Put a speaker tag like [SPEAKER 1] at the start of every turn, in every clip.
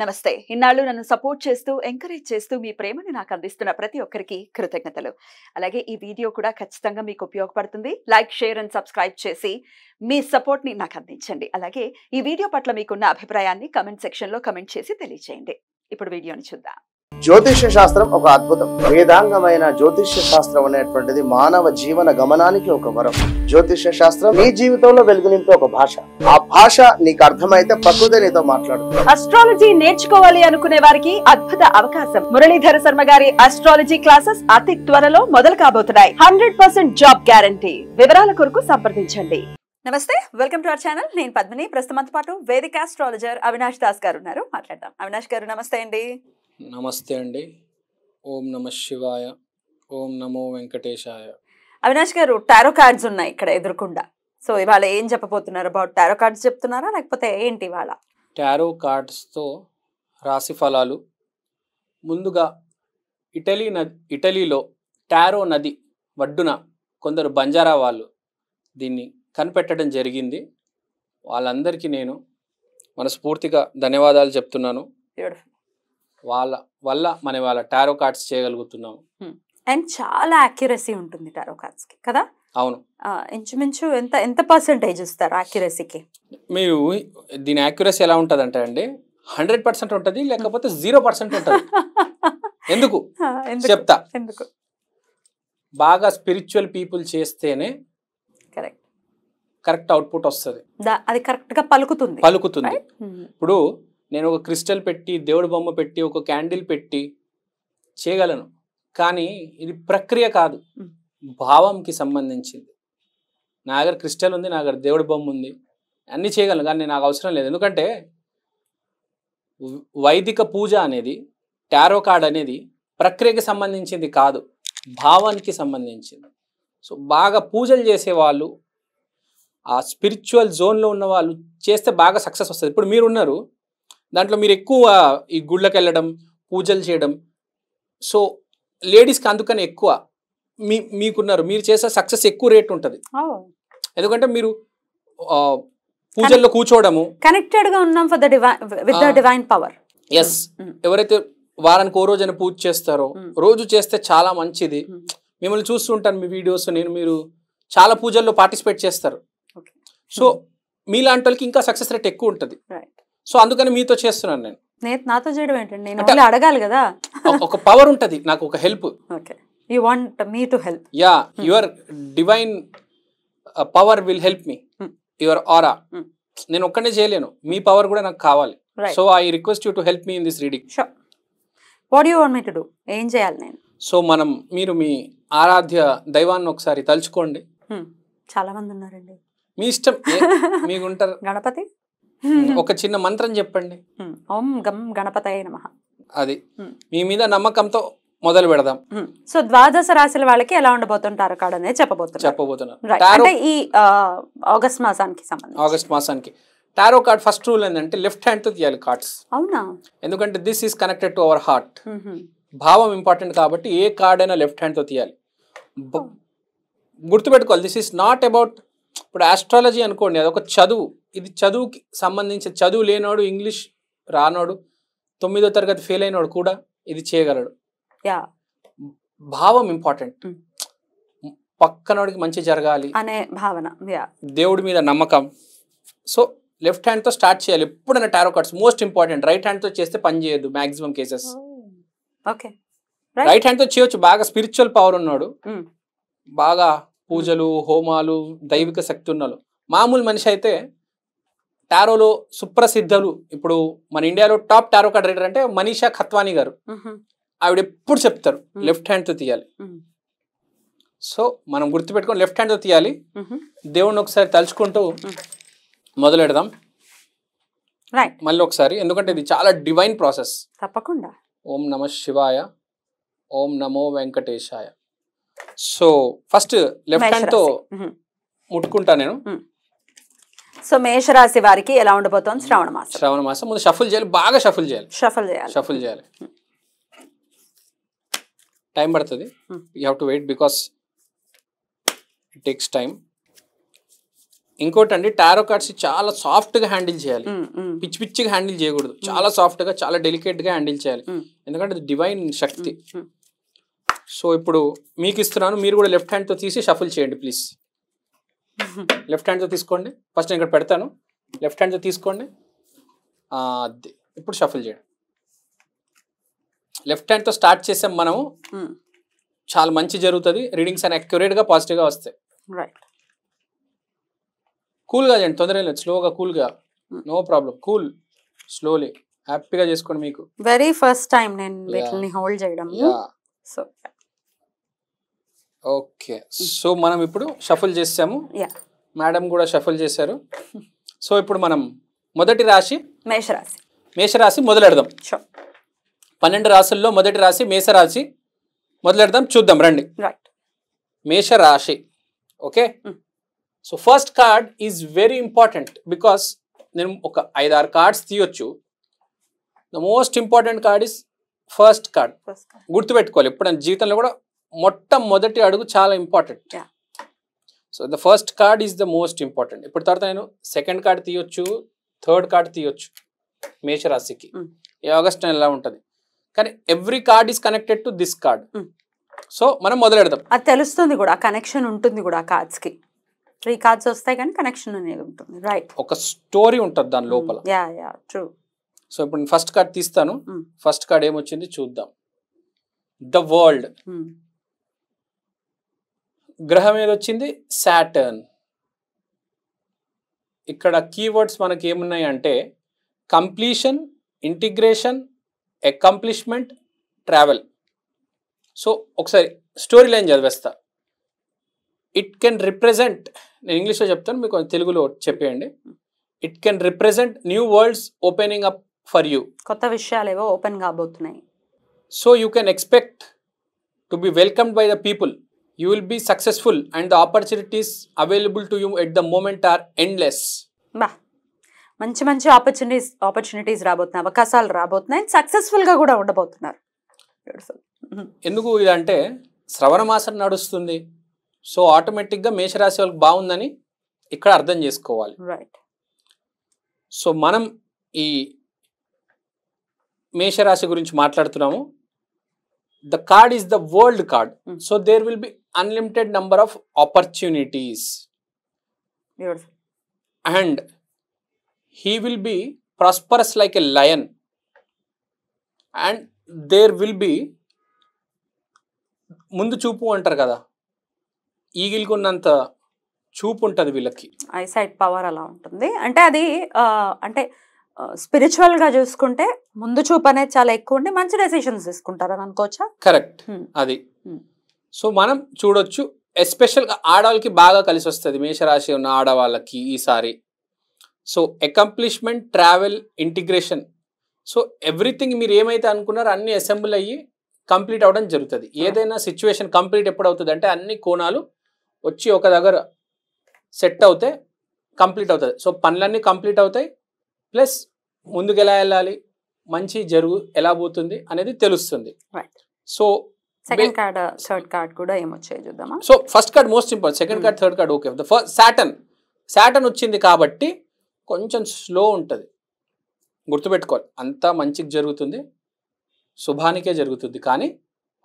[SPEAKER 1] నమస్తే. ఇన్నాళ్ళు నన్ను సపోర్ట్ చేస్తూ, ఎంకరేజ్ చేస్తూ మీ ప్రేమని నాకు అందిస్తున్న ప్రతి ఒక్కరికి కృతజ్ఞతలు. అలాగే ఈ వీడియో కూడా ఖచ్చితంగా మీకు ఉపయోగపడుతుంది. లైక్, షేర్ అండ్ సబ్స్క్రైబ్ చేసి మీ సపోర్ట్‌ని నాకు అందించండి. అలాగే ఈ వీడియో పట్ల మీకున్న అభిప్రాయాన్ని కామెంట్ సెక్షన్‌లో కామెంట్ చేసి తెలియజేయండి. ఇప్పుడు వీడియోని చూద్దాం.
[SPEAKER 2] జ్యోతిష్య శాస్త్రం ఒక అద్భుతం. వేదాంగమైన జ్యోతిష్య శాస్త్రం అనేటువంటిది మానవ జీవన గమనానికి ఒక వరం. జ్యోతిష్య శాస్త్రం నీ జీవితంలో వెలుగునింపే ఒక భాష. ఆ భాష నీకు అర్థమైతే ప్రకృతి నీతో మాట్లాడుతుంది.
[SPEAKER 1] అస్ట్రాలజీ నేర్చుకోవాలి అనుకునే వారికి అద్భుత అవకాశం. మురళీధర శర్మ గారి అస్ట్రాలజీ క్లాసెస్ అతి త్వరలో మొదలు కాబోతున్నాయి. 100% జాబ్ గ్యారంటీ. వివరాల కొరకు సంప్రదించండి. నమస్తే, వెల్కమ్ టు అవర్ ఛానల్. నేను పద్మిని. ప్రస్తుతంతో పాటు వేదిక అస్ట్రాలజర్ అవినాష్ దాస్ గారు ఉన్నారు. మాట్లాడదాం. అవినాష్ గారు నమస్తే అండి.
[SPEAKER 3] నమస్తే అండి. ఓం నమ శివాయ, ఓం నమో వెంకటేశాయ.
[SPEAKER 1] అవినాష్ గారు, టారో కార్డ్స్ ఉన్నాయి ఇక్కడ ఎదురుకుండా. సో ఇవాళ ఏం చెప్పబోతున్నారు? అబౌట్ టారో కార్డ్స్ చెప్తున్నారా, లేకపోతే ఏంటి ఇవాళ?
[SPEAKER 3] టారో కార్డ్స్తో రాశి ఫలాలు. ముందుగా ఇటలీలో టారో నది ఒడ్డున కొందరు బంజారా వాళ్ళు దీన్ని కనిపెట్టడం జరిగింది. వాళ్ళందరికీ నేను మనస్ఫూర్తిగా ధన్యవాదాలు చెప్తున్నాను. వాళ్ళ వల్ల మనం వాళ్ళ టారో కార్డ్స్ చేయగలుగుతున్నాము.
[SPEAKER 1] అండ్ చాలా యాక్యురసీ ఉంటుంది టారో కార్డ్స్ కి కదా?
[SPEAKER 3] అవును.
[SPEAKER 1] ఇంచుమించు ఎంత పర్సెంటేజ్ ఇస్తారు యాక్యురసీకి?
[SPEAKER 3] మీరు దీని యాక్యురసీ ఎలా ఉంటుంది అంటే అండి, 100% ఉంటుంది, లేకపోతే 0% ఉంటుంది. ఎందుకు చెప్తా.
[SPEAKER 1] ఎందుకు?
[SPEAKER 3] బాగా స్పిరిచువల్ పీపుల్ చేస్తేనే కరెక్ట్ అవుట్పుట్ వస్తుంది.
[SPEAKER 1] అది కరెక్ట్ గా పలుకుతుంది.
[SPEAKER 3] ఇప్పుడు నేను ఒక క్రిస్టల్ పెట్టి, దేవుడి బొమ్మ పెట్టి, ఒక క్యాండిల్ పెట్టి చేయగలను, కానీ ఇది ప్రక్రియ కాదు, భావంకి సంబంధించింది. నా దగ్గర క్రిస్టల్ ఉంది, నా దగ్గర దేవుడి బొమ్మ ఉంది, అన్నీ చేయగలను, కానీ నాకు అవసరం లేదు. ఎందుకంటే వైదిక పూజ అనేది, టారో కార్డ్ అనేది ప్రక్రియకి సంబంధించింది కాదు, భావానికి సంబంధించింది. సో బాగా పూజలు చేసేవాళ్ళు, ఆ స్పిరిచువల్ జోన్లో ఉన్న వాళ్ళు చేస్తే బాగా సక్సెస్ వస్తుంది. ఇప్పుడు మీరున్నారు దాంట్లో, మీరు ఎక్కువ ఈ గుళ్ళకి వెళ్ళడం, పూజలు చేయడం, సో లేడీస్కి అందుకని ఎక్కువ మీకున్నారు, మీరు చేసే సక్సెస్ ఎక్కువ రేట్ ఉంటుంది. ఎందుకంటే మీరు పూజల్లో కూర్చోవడము,
[SPEAKER 1] కనెక్టెడ్ గా ఉన్నాం with the divine power.
[SPEAKER 3] Yes. ఎవరైతే వారానికి ఓ రోజైనా పూజ చేస్తారో, రోజు చేస్తే చాలా మంచిది. మిమ్మల్ని చూస్తుంటాను మీ వీడియోస్, మీరు చాలా పూజల్లో పార్టిసిపేట్ చేస్తారు. సో మీలాంటి వాళ్ళకి ఇంకా సక్సెస్ రేట్ ఎక్కువ ఉంటుంది. సో అందుకని మీతో చేస్తున్నాను నేను.
[SPEAKER 1] నాతో చేయడం ఏంటండి? నేను అడగాలి కదా.
[SPEAKER 3] ఒక పవర్ ఉంటుంది నాకు, ఒక help.
[SPEAKER 1] You want me to help?
[SPEAKER 3] Yeah, your divine power will help me, your aura. నేను ఒక్కనే చేయలేను, మీ పవర్ కూడా నాకు కావాలి. So I request you to help me in this reading.
[SPEAKER 1] Sure. What you want me to do? ఏం చేయాలి నేను?
[SPEAKER 3] So మీరు మీ ఆరాధ్య దైవాన్ని ఒకసారి తలుచుకోండి.
[SPEAKER 1] చాలా మంది ఉన్నారండి.
[SPEAKER 3] మీ ఇష్టం, మీకుంటారు.
[SPEAKER 1] గణపతి
[SPEAKER 3] ఒక చిన్న మంత్రం చెప్పండి.
[SPEAKER 1] ఓం గం గణపతయే నమః.
[SPEAKER 3] అది మీ మీద నమ్మకంతో మొదలు పెడదాం.
[SPEAKER 1] సో ద్వాదశ రాశుల వాళ్ళకి ఎలా ఉండబోతుంటారు కార్డ్ అనేది చెప్పబోతున్నారు. అంటే ఈ ఆగస్ట్ మాసానికి సంబంధించి.
[SPEAKER 3] ఆగస్ట్ మాసానికి టారో కార్డ్ ఫస్ట్ రూల్ ఏంటంటే లెఫ్ట్ హ్యాండ్ తో తీయాలి కార్డ్స్.
[SPEAKER 1] అవునా?
[SPEAKER 3] ఎందుకంటే this is connected to our heart. భావం ఇంపార్టెంట్ కాబట్టి ఏ కార్డ్ అయినా లెఫ్ట్ హ్యాండ్ తో తీయాలి. గుర్తుపెట్టుకోవాలి, దిస్ ఈస్ నాట్ అబౌట్, ఇప్పుడు ఆస్ట్రాలజీ అనుకోండి, అది ఒక చదువు. ఇది చదువుకి సంబంధించి, చదువు లేనోడు, ఇంగ్లీష్ రానోడు, 9వ తరగతి ఫెయిల్ అయినోడు కూడా ఇది చేయగలడు. భావం ఇంపార్టెంట్. పక్కనోడికి మంచి జరగాలి
[SPEAKER 1] అనే భావన,
[SPEAKER 3] దేవుడి మీద నమ్మకం. సో లెఫ్ట్ హ్యాండ్ తో స్టార్ట్ చేయాలి ఎప్పుడైనా tarot cards. Most important. Right hand తో చేస్తే పని చేయదు మాక్సిమం కేసెస్. రైట్ హ్యాండ్ తో చేయొచ్చు. బాగా స్పిరిచువల్ పవర్ ఉన్నాడు, బాగా పూజలు, హోమాలు, దైవిక శక్తి ఉన్నాడు. మామూలు మనిషి అయితే టారోలో సుప్రసిద్ధులు, ఇప్పుడు మన ఇండియాలో టాప్ టారో కార్డ్ రీడర్ అంటే మనీషా ఖత్వానీ గారు. ఆవిడ ఎప్పుడు చెప్తారు లెఫ్ట్ హ్యాండ్ తో తీయాలి. సో మనం గుర్తుపెట్టుకొని లెఫ్ట్ హ్యాండ్ తో తీయాలి. దేవుణ్ణి ఒకసారి తలుచుకుంటూ మొదలెడదాం మళ్ళీ ఒకసారి, ఎందుకంటే ఇది చాలా డివైన్ ప్రాసెస్.
[SPEAKER 1] తప్పకుండా.
[SPEAKER 3] ఓం నమ శివాయ, ఓం నమో వెంకటేశాయ. సో ఫస్ట్ లెఫ్ట్ హ్యాండ్ తో ముట్టుకుంటా నేను.
[SPEAKER 1] సో మేషరాశి వారికి ఎలా ఉండబోతోంది శ్రావణ మాసం?
[SPEAKER 3] ముందు షఫుల్ చేయాలి, బాగా షఫుల్ చేయాలి. టైం పడుతుంది, you have to wait because it takes time. ఇంకోటి అండి, టారో కార్డ్స్ చాలా సాఫ్ట్గా హ్యాండిల్ చేయాలి, పిచ్చి పిచ్చిగా హ్యాండిల్ చేయకూడదు, చాలా సాఫ్ట్గా చాలా డెలికేట్గా హ్యాండిల్ చేయాలి, ఎందుకంటే అది డివైన్ శక్తి. సో ఇప్పుడు మీకు ఇస్తున్నాను, మీరు కూడా లెఫ్ట్ హ్యాండ్తో తీసి షఫుల్ చేయండి ప్లీజ్. లెఫ్ట్ హ్యాండ్తో తీసుకోండి, ఫస్ట్ నేను ఇక్కడ పెడతాను, లెఫ్ట్ హ్యాండ్తో తీసుకోండి, అది ఇప్పుడు షఫుల్ చేయండి. లెఫ్ట్ హ్యాండ్తో స్టార్ట్ చేసాం మనము, చాలా మంచి జరుగుతుంది, రీడింగ్స్ అని అక్యురేట్గా పాజిటివ్గా వస్తాయి.
[SPEAKER 1] రైట్,
[SPEAKER 3] కూల్గా చేయండి, తొందరగా లేదు, స్లోగా కూల్గా, నో ప్రాబ్లం, కూల్ స్లోలీ హ్యాపీగా చేసుకోండి. మీకు
[SPEAKER 1] వెరీ ఫస్ట్ టైం నేను వీటిని హోల్డ్ చేయడం. సో
[SPEAKER 3] ఓకే, సో మనం ఇప్పుడు షఫుల్ చేసాము, మేడం కూడా షఫుల్ చేశారు. సో ఇప్పుడు మనం మొదటి రాశి
[SPEAKER 1] మేషరాశి.
[SPEAKER 3] మేషరాశి మొదలెడదాం. 12 రాశుల్లో మొదటి రాశి మేషరాశి, మొదలెడదాం, చూద్దాం రండి.
[SPEAKER 1] రైట్,
[SPEAKER 3] మేషరాశి. Okay, so first card is very important because నేను ఒక 5-6 కార్డ్స్ తీయొచ్చు. The most important card is first card. గుర్తుపెట్టుకోవాలి, ఎప్పుడైనా జీవితంలో కూడా మొట్టమొదటి అడుగు చాలా important. So the first card is the most important. ఇప్పుడు తర్వాత నేను సెకండ్ కార్డ్ తీయొచ్చు, థర్డ్ కార్డ్ తీయొచ్చు మేషరాశికి. ఈ ఆగస్ట్ నెల ఉంటుంది, కానీ every card is connected to this card. So మనం మొదలెడదాం.
[SPEAKER 1] అది తెలుస్తుంది కూడా, కనెక్షన్ ఉంటుంది కూడా కార్డ్స్ కి. 3 కార్డ్స్ వస్తాయి కానీ కనెక్షన్ అనేది ఉంటుంది. రైట్,
[SPEAKER 3] ఒక స్టోరీ ఉంటుంది దాని లోపల.
[SPEAKER 1] ట్రూ.
[SPEAKER 3] సో ఇప్పుడు నేను ఫస్ట్ కార్డ్ తీస్తాను. ఫస్ట్ కార్డ్ ఏమొచ్చింది చూద్దాం. The world. గ్రహం ఏది వచ్చింది? సాటర్న్. ఇక్కడ కీవర్డ్స్ మనకి ఏమున్నాయి అంటే completion, integration, accomplishment, travel. So ఒకసారి స్టోరీ లైన్ చదివేస్తా. ఇట్ కెన్ రిప్రజెంట్, నేను ఇంగ్లీష్లో చెప్తాను, మీకు తెలుగులో చెప్పేయండి. It can represent new worlds opening up for you.
[SPEAKER 1] కొత్త విషయాలు ఏవో ఓపెన్ కాబోతున్నాయి.
[SPEAKER 3] So you can expect to be welcomed by the people. You will be successful and the opportunities available to you at the moment are endless.
[SPEAKER 1] మంచి మంచి opportunities రాబోతున్నాయి, అవకాశాలు రాబోతున్నాయి, successful గా కూడా ఉండబోతున్నారు.
[SPEAKER 3] ఎందుకు ఇదంటే శ్రవణ మాసం నడుస్తుంది, సో ఆటోమేటిక్ గా మేషరాశి వాళ్ళకి బాగుందని ఇక్కడ అర్థం చేసుకోవాలి.
[SPEAKER 1] రైట్.
[SPEAKER 3] సో మనం ఈ మేషరాశి గురించి మాట్లాడుతున్నాము. The card is the world card. So there will be unlimited number of opportunities.
[SPEAKER 1] Beautiful.
[SPEAKER 3] And he will be prosperous like a lion. And there will be ముందు చూపు అంటారు కదా, ఈగిల్కి ఉన్నంత చూపు ఉంటుంది వీళ్ళకి.
[SPEAKER 1] ఐసైట్ పవర్ అలా ఉంటుంది. అంటే అది అంటే స్పిరిచువల్ గా చూసుకుంటే ముందు చూపు అనేది చాలా ఎక్కువ ఉండి మంచి డెసిషన్స్ తీసుకుంటారని అనుకోవచ్చా?
[SPEAKER 3] కరెక్ట్, అది. సో మనం చూడొచ్చు, ఎస్పెషల్గా ఆడవాళ్ళకి బాగా కలిసి వస్తుంది మేషరాశి ఉన్న ఆడవాళ్ళకి ఈసారి. So accomplishment, travel, integration. So everything మీరు ఏమైతే అనుకున్నారో అన్ని అసెంబుల్ అయ్యి కంప్లీట్ అవ్వడం జరుగుతుంది. ఏదైనా సిచ్యువేషన్ కంప్లీట్ ఎప్పుడు అవుతుంది అంటే అన్ని కోణాలు వచ్చి ఒక దగ్గర సెట్ అవుతే కంప్లీట్ అవుతుంది. సో పనులన్నీ కంప్లీట్ అవుతాయి, ప్లస్ ముందుకు ఎలా వెళ్ళాలి, మంచి జరుగు ఎలా పోతుంది అనేది తెలుస్తుంది. So
[SPEAKER 1] second card, third card కూడా ఏమొచ్చాయి చూద్దామా.
[SPEAKER 3] So first card most important, second card, third card okay. The first Saturn వచ్చింది కాబట్టి కొంచెం స్లో ఉంటుంది, గుర్తుపెట్టుకోవాలి. అంతా మంచిగా జరుగుతుంది, శుభానికే జరుగుతుంది, కానీ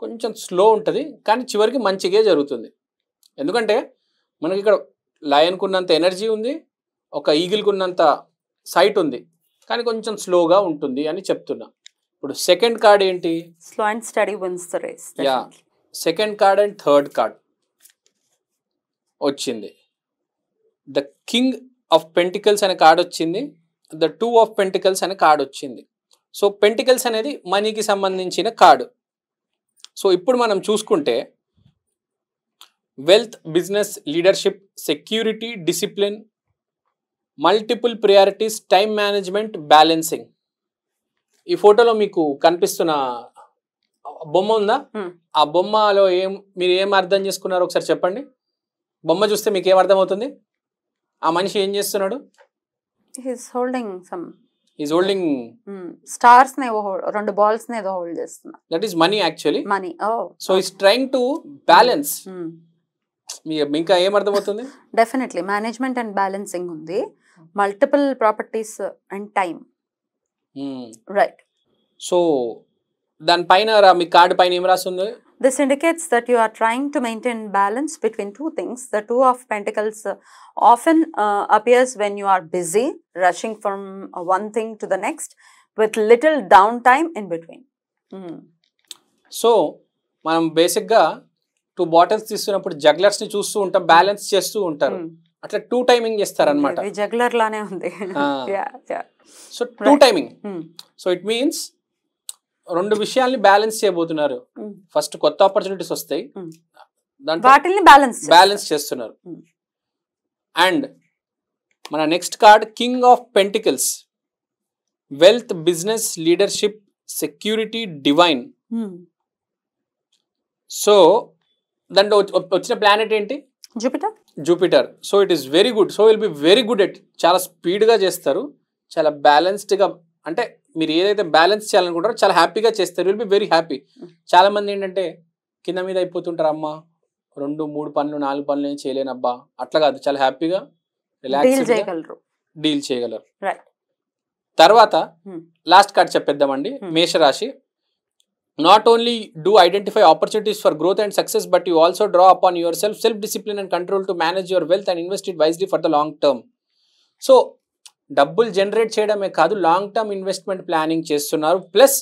[SPEAKER 3] కొంచెం స్లో ఉంటుంది, కానీ చివరికి మంచిగా జరుగుతుంది. ఎందుకంటే మనకి ఇక్కడ లయన్కు ఉన్నంత ఎనర్జీ ఉంది, ఒక ఈగిల్కి ఉన్నంత సైట్ ఉంది, కానీ కొంచెం స్లోగా ఉంటుంది అని చెప్తున్నా. ఇప్పుడు సెకండ్ కార్డ్ ఏంటి?
[SPEAKER 1] Slow and steady wins the race.
[SPEAKER 3] Yeah, second card and third card వచ్చింది. ద కింగ్ ఆఫ్ పెంటికల్స్ అనే కార్డ్ వచ్చింది, ద 2 ఆఫ్ పెంటికల్స్ అనే కార్డ్ వచ్చింది. సో పెంటికల్స్ అనేది మనీకి సంబంధించిన కార్డు. సో ఇప్పుడు మనం చూసుకుంటే wealth, business, leadership, security, discipline, multiple priorities, time management, balancing. ఈ ఫోటోలో మీకు కనిపిస్తున్న బొమ్మ ఉందా? ఆ బొమ్మలో మీరు ఏం అర్థం చేసుకున్నారో ఒకసారి చెప్పండి. బొమ్మ చూస్తే మీకు ఏం అర్థం అవుతుంది? ఆ మనిషి ఏం చేస్తున్నాడు?
[SPEAKER 1] He's
[SPEAKER 3] holding
[SPEAKER 1] స్టార్స్ నే, 2 బాల్స్ నే ఏదో హోల్డ్ చేస్తున్నా.
[SPEAKER 3] That is money actually.
[SPEAKER 1] Money.
[SPEAKER 3] So is trying to balance. ఇంకా ఏమర్థమవుతుంది?
[SPEAKER 4] డెఫినెట్లీ మేనేజ్మెంట్ అండ్ బ్యాలెన్సింగ్ ఉంది, multiple properties and time. Right.
[SPEAKER 3] So దానిపైన మీ కార్డు పైన ఏం రాసి ఉంది?
[SPEAKER 4] This indicates that you are trying to maintain balance between two things. The Two of Pentacles often appears when you are busy, rushing from one thing to the next, with little downtime in between.
[SPEAKER 3] So మనం బేసిక్గా 2 bottles తీసుకున్నప్పుడు జగ్లర్స్ ని చూస్తూ ఉంటాం, balance చేస్తూ ఉంటారు. అట్లా 2 timing చేస్తారు అనమాట.
[SPEAKER 4] జగ్లర్ లానే ఉంది.
[SPEAKER 3] So 2 timing. So it means 2 విషయాల్ని బ్యాలెన్స్ చేయబోతున్నారు. ఫస్ట్ కొత్త ఆపర్చునిటీస్ వస్తాయి,
[SPEAKER 4] వాటిని బ్యాలెన్స్
[SPEAKER 3] చేస్తున్నారు. అండ్ మన next card king of pentacles, wealth, business, leadership, security, divine. So దాంట్లో వచ్చిన ప్లానెట్ ఏంటి? Jupiter. So it is very good. So will be very good at, చాలా స్పీడ్గా చేస్తారు, చాలా బ్యాలెన్స్డ్గా. అంటే మీరు ఏదైతే బ్యాలెన్స్ చేయాలనుకుంటారో చాలా హ్యాపీగా చేస్తారు. Will be very happy. చాలా మంది ఏంటంటే కింద మీద అయిపోతుంటారు, అమ్మ 2, 3 పనులు 4 పనులు ఏం చేయలేనబ్బా, అట్లా కాదు, చాలా హ్యాపీగా రిలాక్స్ డీల్ చేయగలరు. తర్వాత లాస్ట్ కార్డ్ చెప్పేద్దామండి, మేషరాశి. Not only do identify opportunities for growth and success, but you also draw upon yourself self-discipline and control to manage your wealth and invest it wisely for the long term. So, డబ్బులు generate చేయడమే కాదు, long term investment planning చేస్తున్నారు, plus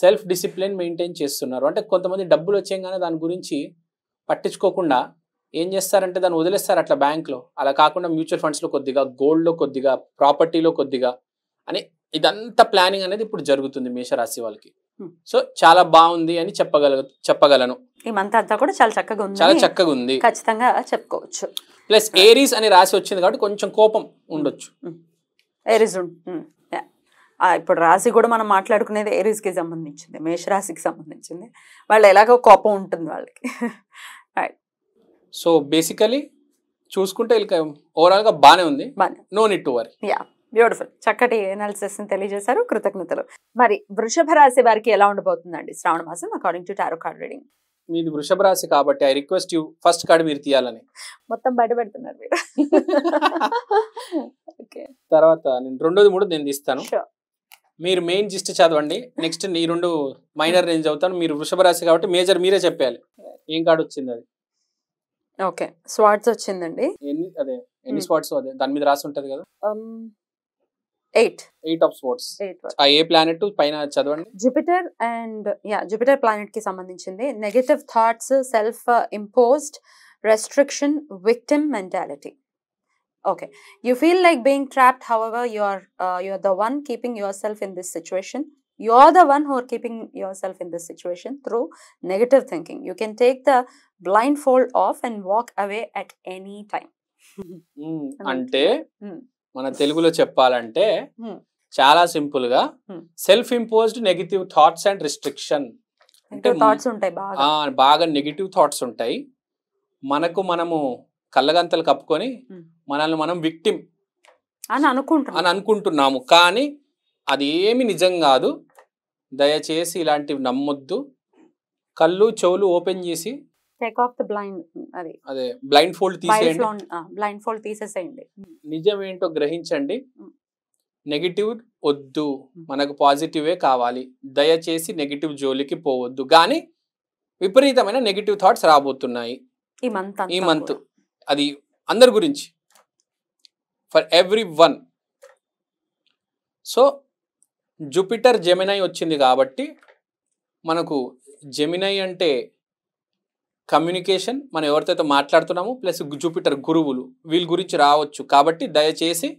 [SPEAKER 3] self discipline maintain చేస్తున్నారు. అంటే కొంతమంది డబ్బులు వచ్చేగానే దాని గురించి పట్టించుకోకుండా ఏం చేస్తారంటే దాన్ని వదిలేస్తారు అట్లా బ్యాంక్లో. అలా కాకుండా మ్యూచువల్ ఫండ్స్లో కొద్దిగా, గోల్డ్లో కొద్దిగా, ప్రాపర్టీలో కొద్దిగా అని ఇదంతా ప్లానింగ్ అనేది ఇప్పుడు జరుగుతుంది మేషరాశి వాళ్ళకి. సో చాలా బాగుంది అని చెప్పగలను.
[SPEAKER 4] ఈ మంత్ అంతా కూడా చాలా చక్కగా ఉంది, ఖచ్చితంగా చెప్పుకోవచ్చు.
[SPEAKER 3] ప్లస్ ఏరీస్ అని రాసి వచ్చింది కాబట్టి కొంచెం కోపం ఉండొచ్చు.
[SPEAKER 4] ఏరీస్ ఇప్పుడు రాశి కూడా మనం మాట్లాడుకునేది ఏరీస్కి సంబంధించింది, మేషరాశికి సంబంధించింది. వాళ్ళు ఎలాగో కోపం ఉంటుంది వాళ్ళకి.
[SPEAKER 3] సో బేసికలీ చూసుకుంటే ఓవరాల్ గా బానే ఉంది, no need to worry.
[SPEAKER 4] Beautiful, చక్కటి అనాలిసిస్ తెలియజేశారు, కృతజ్ఞతలు.
[SPEAKER 1] మరి వృషభ రాశి వారికి ఎలా ఉండబోతుందండి శ్రావణ మాసం according to tarot card reading?
[SPEAKER 3] మీది వృషభ రాశి కాబట్టి I request you first card మీరు తీయాలని.
[SPEAKER 1] మొత్తం బయట పెడుతున్నారు మీరు.
[SPEAKER 3] తర్వాత నేను 2ది 3 నేను తీస్తాను. మీరు మెయిన్ జిస్ట్ చదవండి, నెక్స్ట్ ఈ 2 మైనర్ రేంజ్ అవుతాను. మీరు వృషభ రాశి కాబట్టి మేజర్ మీరే చెప్పాలి. ఏం కార్డ్ వచ్చింది అది?
[SPEAKER 4] ఓకే, స్వాట్స్ వచ్చిందండి.
[SPEAKER 3] ఎన్ని స్వాట్స్ అదే దాని మీద రాసి ఉంటది కదా. 8 ఆఫ్ స్వాట్స్. ఏ ప్లానెట్ పైన చదవండి.
[SPEAKER 4] జూపిటర్ అండ్ జూపిటర్ ప్లానెట్ కి సంబంధించింది. Negative thoughts, self imposed restriction, victim mentality. Okay, you feel like being trapped, however you're the one keeping yourself in this situation. You're the one who are keeping yourself in this situation through negative thinking. You can take the blindfold off and walk away at any time.
[SPEAKER 3] అంటే మన తెలుగులో చెప్పాలంటే చాలా simple గా self imposed negative thoughts and restriction.
[SPEAKER 4] అంటే thoughts ఉంటాయి,
[SPEAKER 3] బాగా negative thoughts ఉంటాయి. మనము కళ్ళగంతలు కప్పుకొని మనల్ని మనం విక్టిమ్
[SPEAKER 4] అని
[SPEAKER 3] అనుకుంటున్నాము, కానీ అది ఏమి నిజం కాదు. దయచేసి ఇలాంటివి నమ్మొద్దు. కళ్ళు చెవులు ఓపెన్ చేసి బ్లైండ్ ఫోల్డ్
[SPEAKER 4] తీసేసేయండి.
[SPEAKER 3] నిజం ఏంటో గ్రహించండి. నెగిటివ్ వద్దు, మనకు పాజిటివే కావాలి. దయచేసి నెగిటివ్ జోలికి పోవద్దు. కానీ విపరీతమైన నెగిటివ్ థాట్స్ రాబోతున్నాయి ఈ మంత్. అది అందరి గురించి, for every one. So Jupiter Gemini వచ్చింది కాబట్టి మనకు జెమినై అంటే కమ్యూనికేషన్, మనం ఎవరితో మాట్లాడుతున్నాము, ప్లస్ జూపిటర్ గురువులు, వీళ్ళ గురించి రావచ్చు. కాబట్టి దయచేసి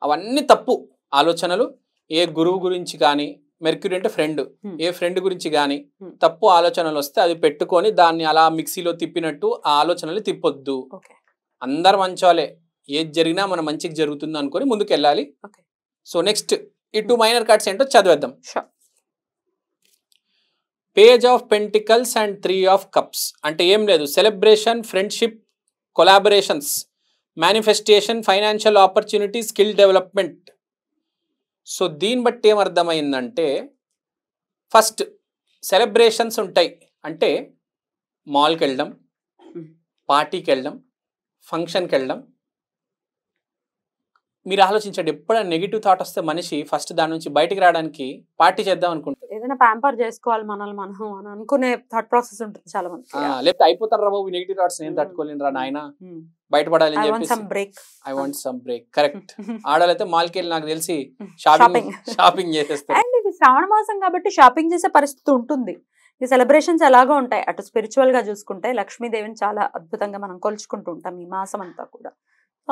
[SPEAKER 3] అవన్నీ తప్పు ఆలోచనలు. ఏ గురువు గురించి కానీ, మెర్క్యూరీ అంటే ఫ్రెండ్, ఏ ఫ్రెండ్ గురించి కానీ తప్పు ఆలోచనలు వస్తే అది పెట్టుకొని దాన్ని అలా మిక్సీలో తిప్పినట్టు ఆ ఆలోచనలు తిప్పొద్దు. అందరు మంచోలే, ఏది జరిగినా మన మంచికి జరుగుతుంది అనుకొని ముందుకు వెళ్ళాలి. సో నెక్స్ట్ ఈ 2 మైనర్ కార్డ్స్ ఏంటో చదివేద్దాం. Page of pentacles and 3 of cups. అంటే ఏం లేదు, celebration, friendship, collaborations, manifestation, financial opportunity, skill development. So దీన్ని బట్టి ఏమర్థమైందంటే, ఫస్ట్ సెలబ్రేషన్స్ ఉంటాయి. అంటే మాల్కి వెళ్ళడం, పార్టీకి వెళ్ళడం, ఫంక్షన్కి వెళ్ళడం. మీరు ఆలోచించండి, ఎప్పుడైనా నెగిటివ్ థాట్ వస్తే మనిషి ఫస్ట్ దాని నుంచి బయటికి రావడానికి పార్టీ చేద్దాం అనుకుంటారు.
[SPEAKER 4] ఏదైనా ప్యాంపర్ చేసుకోవాలి మనల్ని మనం అని అనుకునే థాట్ ప్రాసెస్ ఉంటుంది చాలా మంది.
[SPEAKER 3] లేకపోతే అయిపోతారు రా బాబు నెగిటివ్ థాట్స్, నేను తట్టుకోలేను రా నాయన, బయటపడాలి అని చెప్పేసి I want some break. Correct. ఆడాలైతే మాల్కి వెళ్ళి నాకు తెలిసి షాపింగ్ చేసేస్తారు.
[SPEAKER 4] అండ్ ఇది శ్రావణ మాసం కాబట్టి షాపింగ్ చేసే పరిస్థితి ఉంటుంది. ఈ సెలబ్రేషన్స్ ఎలాగో ఉంటాయి. అటు స్పిరిచువల్ గా చూసుకుంటే లక్ష్మీదేవిని చాలా అద్భుతంగా మనం కొలుచుకుంటూ ఉంటాం ఈ మాసం అంతా కూడా.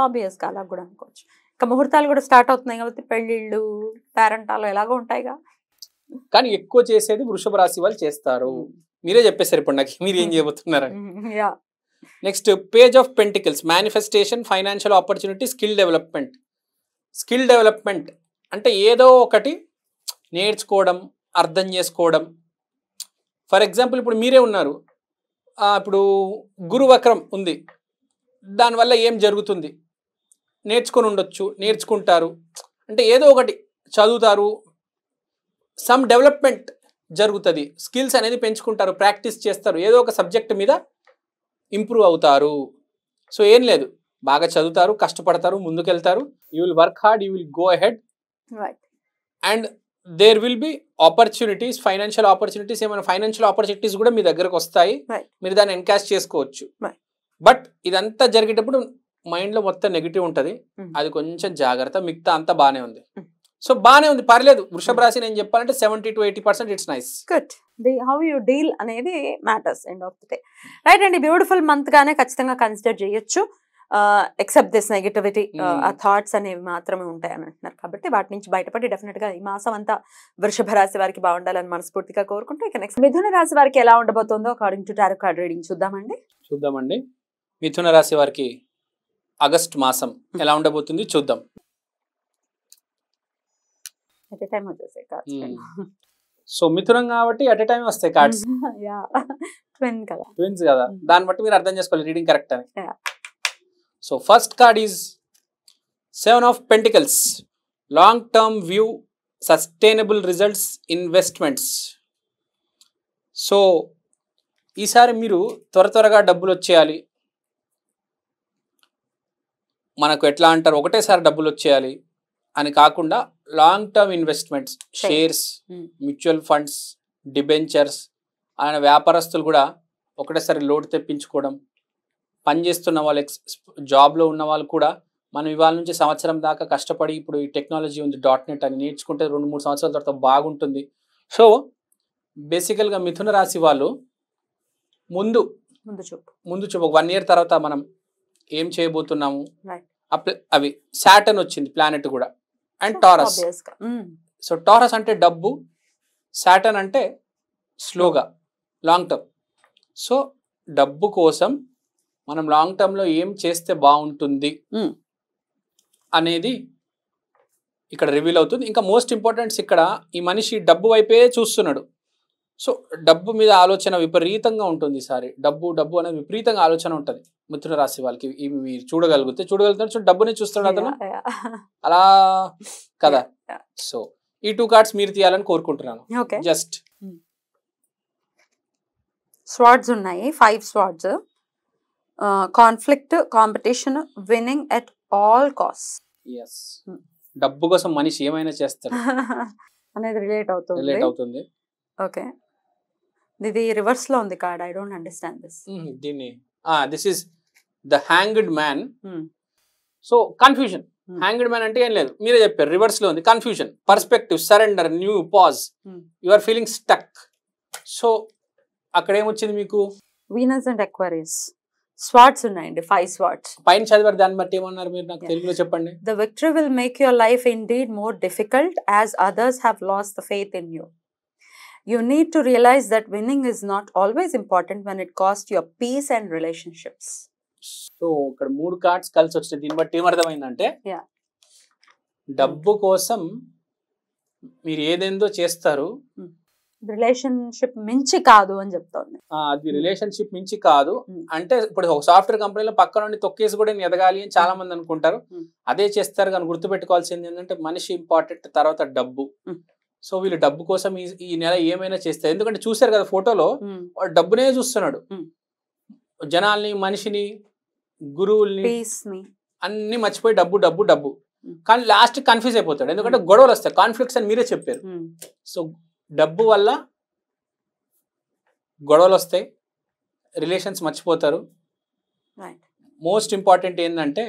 [SPEAKER 4] ఆబ్వియస్ గా అలా కూడా అనుకోవచ్చు. ఇంకా ముహూర్తాలు కూడా స్టార్ట్ అవుతున్నాయి కాబట్టి పెళ్లిళ్ళు, పేరెంటాలు ఎలాగో ఉంటాయిగా.
[SPEAKER 3] కానీ ఎక్కువ చేసేది వృషభ రాశి వాళ్ళు చేస్తారు. మీరే చెప్పేశారు ఇప్పుడు నాకు మీరు ఏం చేయబోతున్నారని. Next page of pentacles, manifestation, financial opportunity, skill development. Skill development అంటే ఏదో ఒకటి నేర్చుకోవడం, అర్థం చేసుకోవడం. ఫర్ ఎగ్జాంపుల్ ఇప్పుడు మీరే ఉన్నారు, ఇప్పుడు గురువక్రం ఉంది, దానివల్ల ఏం జరుగుతుంది నేర్చుకొని ఉండొచ్చు, నేర్చుకుంటారు. అంటే ఏదో ఒకటి చదువుతారు, సమ్ డెవలప్మెంట్ జరుగుతుంది, స్కిల్స్ అనేది పెంచుకుంటారు, ప్రాక్టీస్ చేస్తారు, ఏదో ఒక సబ్జెక్ట్ మీద ఇంప్రూవ్ అవుతారు. సో ఏం లేదు, బాగా చదువుతారు, కష్టపడతారు, ముందుకెళ్తారు. You will work hard, you will go ahead and there will be opportunities, financial opportunities. ఏమైనా ఫైనాన్షియల్ ఆపర్చునిటీస్ కూడా మీ దగ్గరకు వస్తాయి, మీరు దాన్ని ఎన్కాష్ చేసుకోవచ్చు. బట్ ఇదంతా జరిగేటప్పుడు మైండ్లో మొత్తం నెగిటివ్ ఉంటుంది, అది కొంచెం జాగ్రత్త. మిగతా అంతా బాగానే ఉంది. సో బాగానే ఉంది, పర్లేదు. వృషభ రాశి నేను చెప్పాలంటే 70 to 80% it's nice.
[SPEAKER 4] Good. The how you deal అనేది matters end of the day. Right అండి, బ్యూటిఫుల్ మంత్ గానే ఖచ్చితంగా కన్సిడర్ చేయొచ్చు. ఎక్సెప్ట్ దిస్ నెగిటివిటీ, ఆ థాట్స్ అనేవి మాత్రమే ఉంటాయని అంటున్నారు కాబట్టి వాటి నుంచి బయటపడి డెఫినెట్ గా ఈ మాసం అంతా వృషభ రాశి వారికి బాగుండాలని మనస్ఫూర్తిగా కోరుకుంటూ ఇక నెక్స్ట్ మిథున రాశి వారికి ఎలా ఉండబోతుందో according to tarot card reading చూద్దామండి.
[SPEAKER 3] మిథున రాశి వారికి ఆగస్ట్ మాసం ఎలా ఉండబోతుంది చూద్దాం. సో మిథునం కాబట్టి అట్ ఎ టైం వస్తాయి కార్డ్స్. ట్విన్స్ కదా, దాన్ని బట్టి మీరు అర్థం చేసుకోవాలి రీడింగ్ కరెక్ట్ అని. So first card is 7 of Pentacles, long term view, sustainable results, investments. So ఈసారి మీరు త్వరగా డబ్బులు వచ్చేయాలి, మనకు ఎట్లా అంటారు ఒకటేసారి డబ్బులు వచ్చేయాలి అని కాకుండా long term investments, shares, mutual funds, debentures. ఆయన వ్యాపారస్తులు కూడా ఒకటేసారి లోడ్ తెప్పించుకోవడం, పనిచేస్తున్న వాళ్ళు, జాబ్లో ఉన్న వాళ్ళు కూడా మనం ఇవాళ నుంచి సంవత్సరం దాకా కష్టపడి ఇప్పుడు ఈ టెక్నాలజీ ఉంది .net అని నేర్చుకుంటే 2-3 సంవత్సరాల తర్వాత బాగుంటుంది. సో బేసికల్గా మిథున రాశి వాళ్ళు ముందు చూపు 1 year తర్వాత మనం ఏం చేయబోతున్నాము. అవి సాటర్న్ వచ్చింది ప్లానెట్ కూడా, అండ్ టారస్. సో టారస్ అంటే డబ్బు, సాటర్న్ అంటే స్లోగా లాంగ్ టర్మ్. సో డబ్బు కోసం మనం లాంగ్ టర్మ్ లో ఏం చేస్తే బాగుంటుంది అనేది ఇక్కడ రివీల్ అవుతుంది. ఇంకా మోస్ట్ ఇంపార్టెంట్స్ ఇక్కడ ఈ మనిషి డబ్బు వైపే చూస్తున్నాడు. సో డబ్బు మీద ఆలోచన విపరీతంగా ఉంటుంది ఈసారి. డబ్బు అనేది విపరీతంగా ఆలోచన ఉంటుంది మిథున రాశి వాళ్ళకి. ఇవి మీరు చూడగలుగుతారు. డబ్బుని చూస్తాడు అతను అలా కదా. సో ఈ 2 cards మీరు తీయాలని కోరుకుంటున్నాను. జస్ట్
[SPEAKER 4] స్వార్డ్స్ ఉన్నాయి, 5 swords. Conflict, competition, winning at all cost.
[SPEAKER 3] డబ్బు కోసం మనిషి ఏమైనా చేస్తాడు
[SPEAKER 4] అనేది రిలేట్ అవుతుంది. ఓకే, ఇది రివర్స్ లో ఉంది card. I don't understand this.
[SPEAKER 3] This is the hanged man. So confusion. Hanged man అంటే ఏం లేదు, మీరే చెప్పారు, రివర్స్ లో ఉంది. Confusion, perspective, surrender, new pause, you are feeling stuck. So అక్కడ ఏమొచ్చింది మీకు?
[SPEAKER 4] Venus and Aquarius. స్వార్డ్స్ ఉన్నాయండి, 5 swords.
[SPEAKER 3] పైన చదివారు, దాన్ని బట్టి ఏమన్నారు మీరు నాకు తెలుగులో చెప్పండి.
[SPEAKER 4] The victory will make your life indeed more difficult as others have lost the faith in you. You need to realize that winning is not always important when it costs your peace and relationships.
[SPEAKER 3] So ఇక్కడ 3 cards కలిసి వచ్చినాయి. దీన్ని బట్టి ఏమర్థమైందంటే డబ్బు కోసం మీరు ఏదేందో చేస్తారు,
[SPEAKER 4] relationship మించి కాదు అని చెప్తోంది.
[SPEAKER 3] అది రిలేషన్షిప్ మించి కాదు అంటే ఇప్పుడు ఒక సాఫ్ట్వేర్ కంపెనీలో పక్క నుండి తొక్కేసి కూడా ఎదగాలి అని చాలా మంది అనుకుంటారు, అదే చేస్తారు. కానీ గుర్తుపెట్టుకోవాల్సింది ఏంటంటే మనిషి ఇంపార్టెంట్, తర్వాత డబ్బు. సో వీళ్ళు డబ్బు కోసం ఈ నెల ఏమైనా చేస్తారు. ఎందుకంటే చూసారు కదా ఫోటోలో, వాడు డబ్బునే చూస్తున్నాడు. జనాల్ని, మనిషిని, గురువుల్ని
[SPEAKER 4] పీస్ ని
[SPEAKER 3] అన్ని మర్చిపోయి డబ్బు డబ్బు డబ్బు, కానీ లాస్ట్ కన్ఫ్యూజ్ అయిపోతాడు. ఎందుకంటే గొడవలు వస్తాయి, కాన్ఫ్లిక్ట్స్ అని మీరే చెప్పారు. సో డబ్బు వల్ల గొడవలు వస్తాయి, రిలేషన్స్ మర్చిపోతారు. మోస్ట్ ఇంపార్టెంట్ ఏంటంటే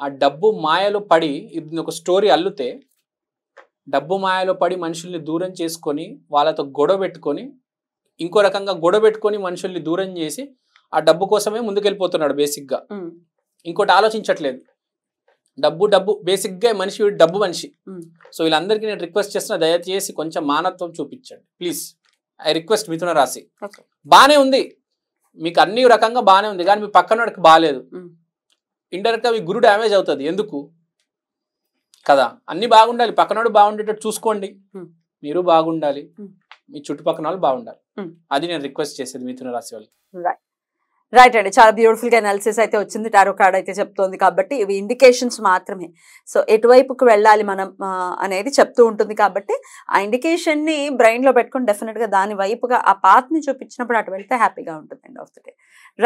[SPEAKER 3] ఆ డబ్బు మాయలో పడి, ఇది ఒక స్టోరీ అల్లుతే, డబ్బు మాయలో పడి మనుషుల్ని దూరం చేసుకొని వాళ్ళతో గొడవ పెట్టుకొని, ఇంకో రకంగా గొడవ పెట్టుకొని మనుషుల్ని దూరం చేసి ఆ డబ్బు కోసమే ముందుకెళ్ళిపోతున్నాడు బేసిక్గా. ఇంకోటి ఆలోచించట్లేదు. డబ్బు డబ్బు బేసిక్గా మనిషి డబ్బు మనిషి. సో వీళ్ళందరికీ నేను రిక్వెస్ట్ చేస్తున్నా, దయచేసి కొంచెం మానవత్వం చూపించండి ప్లీజ్. ఐ రిక్వెస్ట్ మిథున రాశి. బాగానే ఉంది, మీకు అన్ని రకంగా బాగానే ఉంది, కానీ మీ పక్కనోడికి బాగాలేదు. ఇండైరెక్ట్గా మీ గురు డ్యామేజ్ అవుతుంది. ఎందుకు కదా? అన్ని బాగుండాలి, పక్కనోడు బాగుండేటట్టు చూసుకోండి, మీరు బాగుండాలి, మీ చుట్టుపక్కల వాళ్ళు బాగుండాలి. అది నేను రిక్వెస్ట్ చేసేది మిథున రాశి వాళ్ళకి.
[SPEAKER 1] రైట్ అండి, చాలా బ్యూటిఫుల్ గా అనాలిసిస్ అయితే వచ్చింది. టారో కార్డ్ అయితే చెప్తోంది కాబట్టి ఇవి ఇండికేషన్స్ మాత్రమే. సో ఎటువైపుకు వెళ్ళాలి మనం అనేది చెప్తూ ఉంటుంది కాబట్టి ఆ ఇండికేషన్ ని బ్రెయిన్ లో పెట్టుకుని డెఫినెట్ గా దాని వైపుగా ఆ పాత్ ని చూపించినప్పుడు అటు వెళ్తే హ్యాపీగా ఉంటుంది end of the day.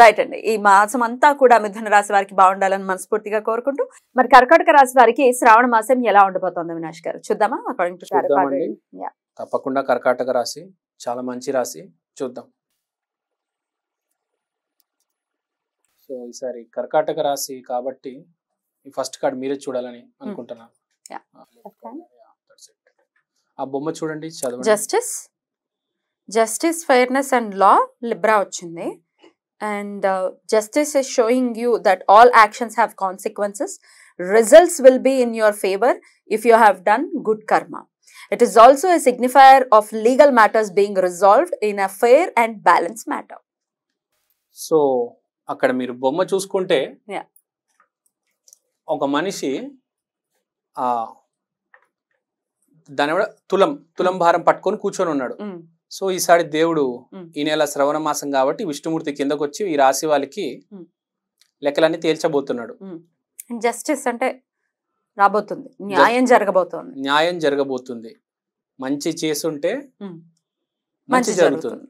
[SPEAKER 1] Right అండి, ఈ మాసం అంతా కూడా మిథున రాశి వారికి బాగుండాలని మనస్ఫూర్తిగా కోరుకుంటూ, మరి కర్కాటక రాశి వారికి శ్రావణ మాసం ఎలా ఉండబోతోంది అవినాష్ గారు? చూద్దామా? According to tarot card.
[SPEAKER 3] తప్పకుండా కర్కాటక రాశి చాలా మంచి రాశి, చూద్దాం. సో ఈసారి కర్కాటక రాశి కాబట్టి ఈ ఫస్ట్ కార్డ్ మీరే చూడాలని అనుకుంటున్నాను. ఆ బొమ్మ చూడండి, చదవండి.
[SPEAKER 4] Justice fairness and law libra వచ్చింది. And justice is showing you that all actions have consequences. Results will be in your favour if you have done good karma. It is also a signifier of legal matters being resolved in a fair and balanced manner.
[SPEAKER 3] So అక్కడ మీరు బొమ్మ చూసుకుంటే ఒక మనిషి దాని తులం భారం పట్టుకొని కూర్చొని ఉన్నాడు. సో ఈసారి దేవుడు ఈ నెల శ్రవణ మాసం కాబట్టి విష్ణుమూర్తి కిందకు వచ్చి ఈ రాశి వాళ్ళకి లెక్కలన్నీ తేల్చబోతున్నాడు.
[SPEAKER 4] జస్టిస్ అంటే రాబోతుంది, న్యాయం జరగబోతుంది.
[SPEAKER 3] మంచి చేసుంటే మంచి జరుగుతుంది,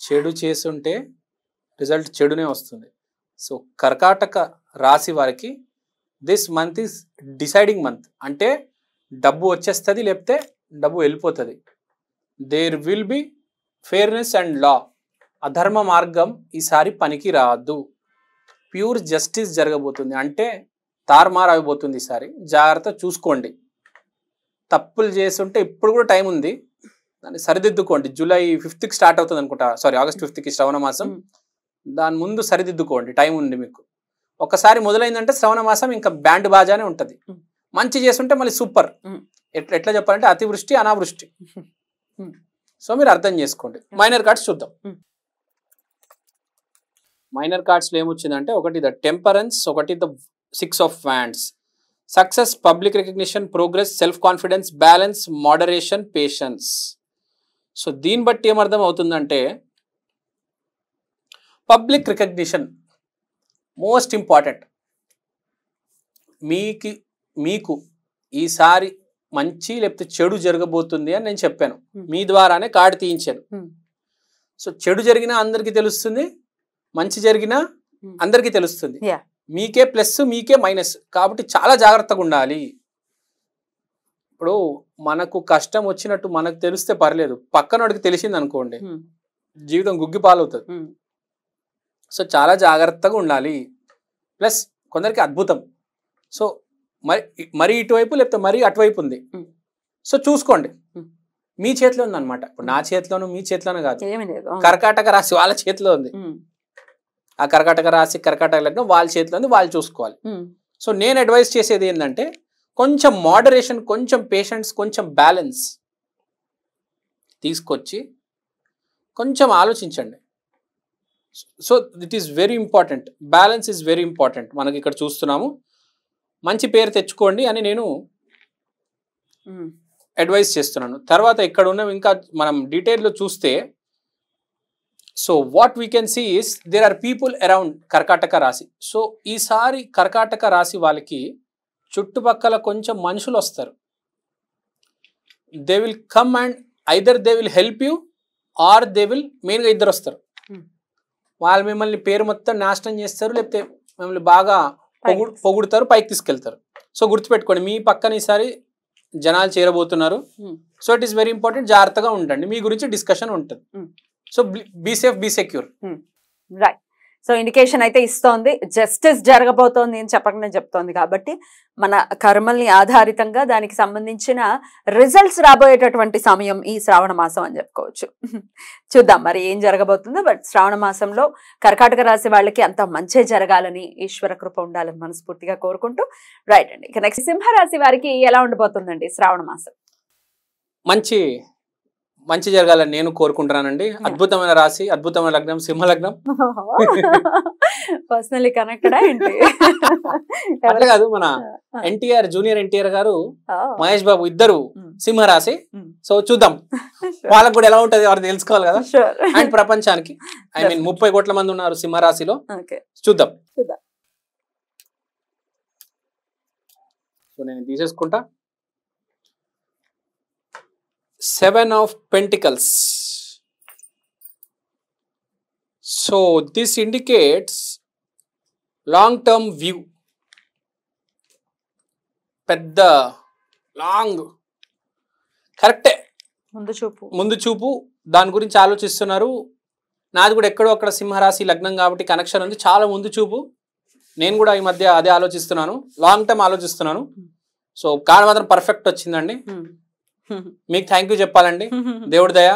[SPEAKER 3] చెడు చేసుంటే రిజల్ట్ చెడునే వస్తుంది. సో కర్కాటక రాశి వారికి this month is deciding month. అంటే డబ్బు వచ్చేస్తుంది, లేకపోతే డబ్బు వెళ్ళిపోతుంది. There will be fairness and law. అధర్మ మార్గం ఈసారి పనికి రాదు. ప్యూర్ జస్టిస్ జరగబోతుంది. అంటే తారుమారు అయిపోతుంది ఈసారి. జాగ్రత్త చూసుకోండి. తప్పులు చేస్తుంటే ఇప్పుడు కూడా టైం ఉంది, దాన్ని సరిదిద్దుకోండి. జూలై 5th స్టార్ట్ అవుతుంది అనుకుంటా, సారీ ఆగస్ట్ 5th శ్రవణ మాసం. దాని ముందు సరిదిద్దుకోండి, టైం ఉంది మీకు. ఒకసారి మొదలైందంటే శ్రవణ మాసం ఇంకా బ్యాండ్ బాజానే ఉంటుంది. మంచి చేస్తుంటే మళ్ళీ సూపర్. ఎట్లా చెప్పాలంటే అతివృష్టి అనావృష్టి. సో మీరు అర్థం చేసుకోండి. మైనర్ కార్డ్స్ చూద్దాం. మైనర్ కార్డ్స్లో ఏమొచ్చిందంటే ఒకటి ద టెంపరెన్స్, ఒకటి the 6 of Wands. Success, public recognition, progress, self-confidence, balance, moderation, patience. So దీన్ని బట్టి ఏమర్థం అవుతుందంటే పబ్లిక్ రికగ్నిషన్ మోస్ట్ ఇంపార్టెంట్. మీకు ఈసారి మంచి లేకపోతే చెడు జరగబోతుంది అని నేను చెప్పాను, మీ ద్వారానే కార్డు తీయించాను. సో చెడు జరిగినా అందరికీ తెలుస్తుంది, మంచి జరిగినా అందరికీ తెలుస్తుంది. మీకే ప్లస్ మీకే మైనస్, కాబట్టి చాలా జాగ్రత్తగా ఉండాలి. ఇప్పుడు మనకు కష్టం వచ్చినట్టు మనకు తెలిస్తే పర్లేదు, పక్కనోడికి తెలిసింది అనుకోండి జీవితం గుగ్గి పాలవుతుంది. సో చాలా జాగ్రత్తగా ఉండాలి. ప్లస్ కొందరికి అద్భుతం. సో మరి ఇటువైపు లేకపోతే మరి అటువైపు ఉంది. సో చూసుకోండి, మీ చేతిలో ఉంది అనమాట. ఇప్పుడు నా చేతిలోనూ మీ చేతిలోనూ కాదు, కర్కాటక రాశి వాళ్ళ చేతిలో ఉంది. ఆ కర్కాటక రాశి కర్కాటక లగ్నం వాళ్ళ చేతిలో ఉంది, వాళ్ళు చూసుకోవాలి. సో నేను అడ్వైస్ చేసేది ఏంటంటే కొంచెం మోడరేషన్, కొంచెం పేషెన్స్, కొంచెం బ్యాలెన్స్ తీసుకొచ్చి కొంచెం ఆలోచించండి. So it is very important. Balance is very important. మనకి ఇక్కడ చూస్తున్నాము, మంచి పేరు తెచ్చుకోండి అని నేను అడ్వైస్ చేస్తున్నాను. తర్వాత ఇక్కడ ఉన్న ఇంకా మనం డీటెయిల్లో చూస్తే, so what we can see is there are people around కర్కాటక రాశి. సో ఈసారి కర్కాటక రాశి వాళ్ళకి చుట్టుపక్కల కొంచెం మనుషులు వస్తారు. They will come and either they will help you or they will, మెయిన్గా ఇద్దరు వస్తారు. వాళ్ళు మిమ్మల్ని పేరు మొత్తం నాశనం చేస్తారు, లేకపోతే మిమ్మల్ని బాగా పొగుడుతారు, పైకి తీసుకెళ్తారు. సో గుర్తుపెట్టుకోండి, మీ పక్కన ఈసారి జనాలు చేరబోతున్నారు. So it is very important, జాగ్రత్తగా ఉండండి, మీ గురించి డిస్కషన్ ఉంటుంది. So be safe, be secure.
[SPEAKER 4] Right. So indication అయితే ఇస్తోంది, జస్టిస్ జరగబోతోంది అని చెప్పకుండా చెప్తోంది. కాబట్టి మన కర్మల్ని ఆధారితంగా దానికి సంబంధించిన రిజల్ట్స్ రాబోయేటటువంటి సమయం ఈ శ్రావణ మాసం అని చెప్పుకోవచ్చు. చూద్దాం మరి ఏం జరగబోతుందో. బట్ శ్రావణ మాసంలో కర్కాటక రాశి వాళ్ళకి అంత మంచి జరగాలని, ఈశ్వర కృప ఉండాలని మనస్ఫూర్తిగా కోరుకుంటూ. రైట్ అండి. ఇక నెక్స్ట్ సింహరాశి వారికి ఎలా ఉండబోతుందండి శ్రావణ మాసం?
[SPEAKER 3] మంచి జరగాలని నేను కోరుకుంటున్నానండి. అద్భుతమైన రాశి, అద్భుతమైన లగ్నం, సింహ లగ్నం.
[SPEAKER 4] పర్సనలీ కనెక్టెడ్ ఏంటి?
[SPEAKER 3] అట్లా కాదు, మన ఎన్టీఆర్, జూనియర్ ఎన్టీఆర్ గారు, మహేష్ బాబు ఇద్దరు సింహరాశి. సో చూద్దాం వాళ్ళకు కూడా ఎలా ఉంటది, వారు తెలుసుకోవాలి కదా. అండ్ ప్రపంచానికి 30 కోట్ల మంది ఉన్నారు సింహరాశిలో. చూద్దాం. సో నేను తీసేసుకుంటా. 7 of Pentacles. So this indicates long-term view. పెద్ద లాంగ్, కరెక్టే, ముందు చూపు దాని గురించి ఆలోచిస్తున్నారు. నాది కూడా ఎక్కడో అక్కడ సింహరాశి లగ్నం కాబట్టి కనెక్షన్ ఉంది, చాలా ముందు చూపు. నేను కూడా ఈ మధ్య అదే ఆలోచిస్తున్నాను, లాంగ్ టర్మ్ ఆలోచిస్తున్నాను. సో కార్డ్ మాత్రం పర్ఫెక్ట్ వచ్చిందండి. మీకు థ్యాంక్ యూ చెప్పాలండి, దేవుడి దయ,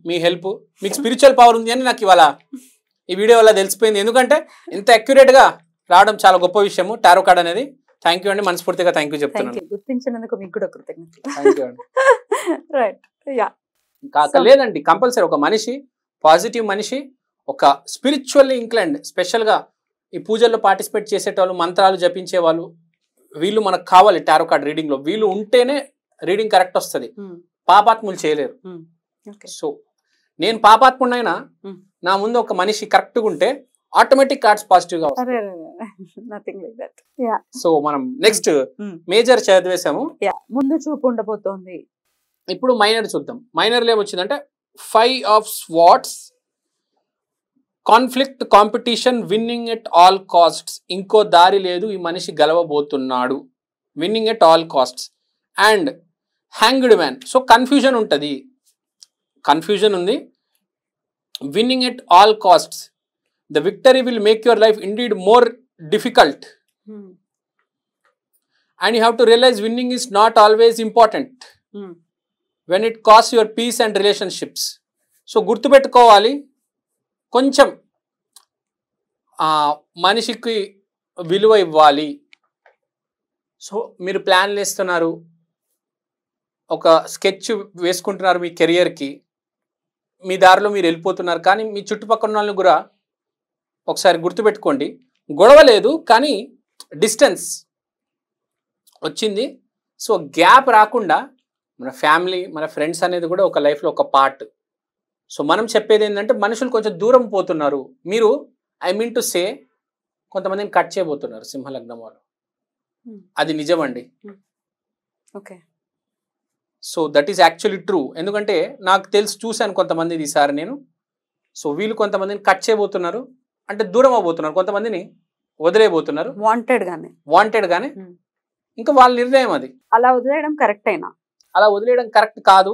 [SPEAKER 3] మీ హెల్ప్, మీకు స్పిరిచువల్ పవర్ ఉంది అని నాకు ఇవాళ ఈ వీడియో వల్ల తెలిసిపోయింది. ఎందుకంటే ఇంత అక్యురేట్ గా రావడం చాలా గొప్ప విషయము టారో కార్డ్ అనేది. థ్యాంక్ యూ అండి, మనస్ఫూర్తిగా థ్యాంక్ యూ చెప్తున్నాను.
[SPEAKER 4] గుర్తించినందుకు మీకు కూడా కృతజ్ఞతలు.
[SPEAKER 3] థ్యాంక్ యూ అండి.
[SPEAKER 4] రైట్. యా,
[SPEAKER 3] లేదండి, కంపల్సరీ ఒక మనిషి, పాజిటివ్ మనిషి, ఒక స్పిరిచువల్లీ ఇంక్లైన్డ్, స్పెషల్ గా ఈ పూజల్లో పార్టిసిపేట్ చేసేటోళ్ళు, మంత్రాలు జపించే వాళ్ళు, వీళ్ళు మనకు కావాలి టారో కార్డ్ రీడింగ్ లో. వీళ్ళు ఉంటేనే రీడింగ్ కరెక్ట్ వస్తుంది, పాపాత్ములు చేయలేరు. సో నేను పాపాత్ముడైనా నా ముందు ఒక మనిషి కరెక్ట్గా ఉంటే ఆటోమేటిక్ కార్డ్స్ పాజిటివ్ గా వస్తాయి. సో మనం నెక్స్ట్ మేజర్ చదివేసాము,
[SPEAKER 4] ముందు చూపు ఉండబోతోంది.
[SPEAKER 3] ఇప్పుడు మైనర్ చూద్దాం. మైనర్ లో ఏమొచ్చిందంటే 5 of Swords, conflict, competition, winning at all costs. ఇంకో దారి లేదు, ఈ మనిషి గెలవబోతున్నాడు, winning at all costs. And hanged man. So confusion ఉంటుంది, కన్ఫ్యూజన్ ఉంది. Winning at all costs, the victory will make your life indeed more difficult. And you have to realize winning is not always important when it cost your peace and relationships. So గుర్తుపెట్టుకోవాలి, కొంచెం మనిషికి విలువ ఇవ్వాలి. So మీరు ప్లాన్లు వేస్తున్నారు, ఒక sketch వేసుకుంటున్నారు మీ కెరియర్కి, మీ దారిలో మీరు వెళ్ళిపోతున్నారు. కానీ మీ చుట్టుపక్కల వాళ్ళని కూడా ఒకసారి గుర్తుపెట్టుకోండి, గొడవ లేదు కానీ డిస్టెన్స్ వచ్చింది. సో గ్యాప్ రాకుండా మన ఫ్యామిలీ, మన ఫ్రెండ్స్ అనేది కూడా ఒక లైఫ్లో ఒక పార్ట్. సో మనం చెప్పేది ఏంటంటే మనుషులు కొంచెం దూరం పోతున్నారు. మీరు ఐ మీన్ టు సే కొంతమందిని కట్ చేయబోతున్నారు సింహలగ్నం వాళ్ళు, అది నిజమండి.
[SPEAKER 4] Okay.
[SPEAKER 3] So that is actually true. ఎందుకంటే నాకు తెలిసి చూశాను కొంతమంది ఈసారి నేను. సో వీళ్ళు కొంతమందిని కట్ చేయబోతున్నారు, అంటే దూరం అవబోతున్నారు, కొంతమందిని వదిలేయబోతున్నారు వాంటెడ్ గానే. ఇంకా వాళ్ళ నిర్ణయం అది.
[SPEAKER 4] అలా వదిలేయడం కరెక్ట్ అయినా?
[SPEAKER 3] అలా వదిలేయడం కరెక్ట్ కాదు,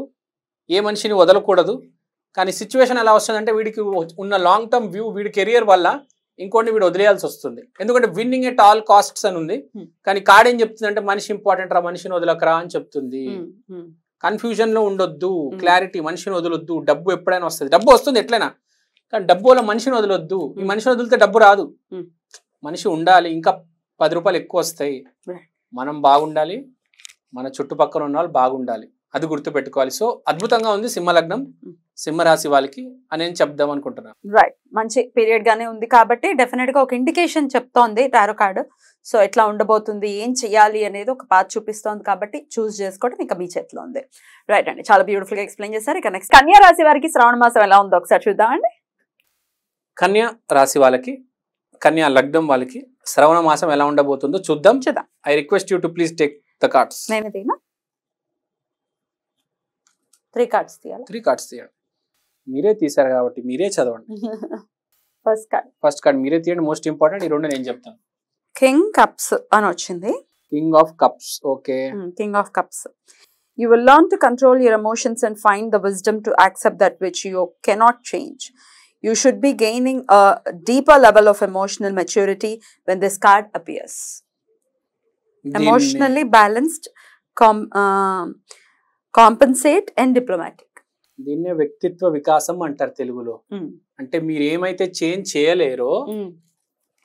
[SPEAKER 3] ఏ మనిషిని వదలకూడదు. కానీ సిచ్యువేషన్ ఎలా వస్తుందంటే వీడికి ఉన్న లాంగ్ టర్మ్ వ్యూ, వీడి కెరియర్ వల్ల ఇంకోటి వీడు వదిలేయాల్సి వస్తుంది. ఎందుకంటే విన్నింగ్ ఎట్ ఆల్ కాస్ట్స్ అని ఉంది, కానీ కార్డ్ ఏం చెప్తుంది అంటే మనిషి ఇంపార్టెంట్ రా, మనిషిని వదలకరా అని చెప్తుంది. కన్ఫ్యూజన్ లో ఉండొద్దు, క్లారిటీ, మనిషిని వదలొద్దు. డబ్బు ఎప్పుడైనా వస్తుంది, డబ్బు వస్తుంది ఎట్లయినా, కానీ డబ్బు వల్ల మనిషిని వదలొద్దు. ఈ మనిషిని వదిలితే డబ్బు రాదు, మనిషి ఉండాలి, ఇంకా 10 రూపాయలు ఎక్కువ వస్తాయి. మనం బాగుండాలి, మన చుట్టుపక్కల ఉన్న వాళ్ళు బాగుండాలి, అది గుర్తుపెట్టుకోవాలి. సో అద్భుతంగా ఉంది సింహలగ్నం, సింహరాశి వాళ్ళకి అని నేను చెప్దాం అనుకుంటున్నాను.
[SPEAKER 4] రైట్, మంచి పీరియడ్ గానే ఉంది కాబట్టి డెఫినెట్ గా ఒక ఇండికేషన్ చెప్తోంది టారో కార్డు. సో ఎట్లా ఉండబోతుంది, ఏం చెయ్యాలి అనేది ఒక పాత్ చూపిస్తోంది కాబట్టి చూస్ చేసుకోవడం ఇంకా మీ చేతిలో ఉంది. రైట్ అండి, చాలా బ్యూటిఫుల్ గా ఎక్స్ప్లెయిన్ చేశారు. ఇక నెక్స్ట్ కన్యా రాశి వారికి శ్రావణ మాసం ఎలా ఉందో ఒకసారి చూద్దామండి.
[SPEAKER 3] కన్యా రాశి వాళ్ళకి, కన్యా లగ్నం వాళ్ళకి శ్రవణ మాసం ఎలా ఉండబోతుందో చూద్దాం. I request you to please take the cards.
[SPEAKER 4] నేను తీనా? 3 కార్డ్స్ తీయాలి.
[SPEAKER 3] 3 కార్డ్స్ తీయండి, మీరే తీశారు కాబట్టి మీరే చదవండి. ఫస్ట్ కార్డ్ మీరే తీయండి, మోస్ట్ ఇంపార్టెంట్. ఈ రెండు నేను చెప్తాను.
[SPEAKER 4] కింగ్ కప్స్ అని వచ్చింది.
[SPEAKER 3] King of cups. Okay,
[SPEAKER 4] king of cups. You will learn to control your emotions and find the wisdom to accept that which you cannot change. You should be gaining a deeper level of emotional maturity when this card appears. Emotionally balanced, compensate and diplomatic.
[SPEAKER 3] దీన్నే వ్యక్తిత్వ వికాసం అంటారు తెలుగులో. అంటే మీరు ఏమైతే change చేయలేరో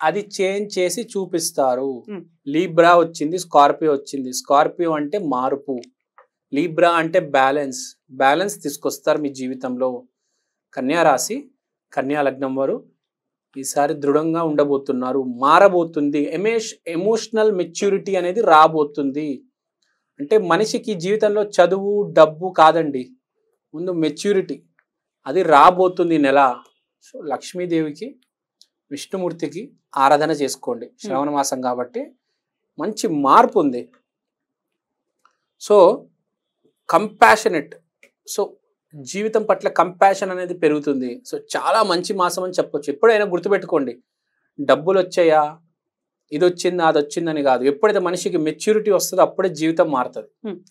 [SPEAKER 3] అది change చేసి చూపిస్తారు. లీబ్రా వచ్చింది, స్కార్పియో వచ్చింది. స్కార్పియో అంటే మార్పు, లీబ్రా అంటే బ్యాలెన్స్. బ్యాలెన్స్ తీసుకొస్తారు మీ జీవితంలో. కన్యా రాశి, కన్యా లగ్నం వారు ఈసారి దృఢంగా ఉండబోతున్నారు. మారబోతుంది. ఎమోషనల్ మెచ్యూరిటీ అనేది రాబోతుంది. అంటే మనిషికి జీవితంలో చదువు డబ్బు కాదండి, ముందు మెచ్యూరిటీ అది రాబోతుంది ఈ నెల. సో లక్ష్మీదేవికి, విష్ణుమూర్తికి ఆరాధన చేసుకోండి. శ్రవణ మాసం కాబట్టి మంచి మార్పు ఉంది. సో కంపాషనెట్, సో జీవితం పట్ల కంపాషన్ అనేది పెరుగుతుంది. సో చాలా మంచి మాసం అని చెప్పొచ్చు. ఎప్పుడైనా గుర్తుపెట్టుకోండి, డబ్బులు వచ్చాయా, ఇది వచ్చిందా, అది వచ్చిందని కాదు. ఎప్పుడైతే మనిషికి మెచ్యూరిటీ వస్తుందో అప్పుడే జీవితం మారుతుంది.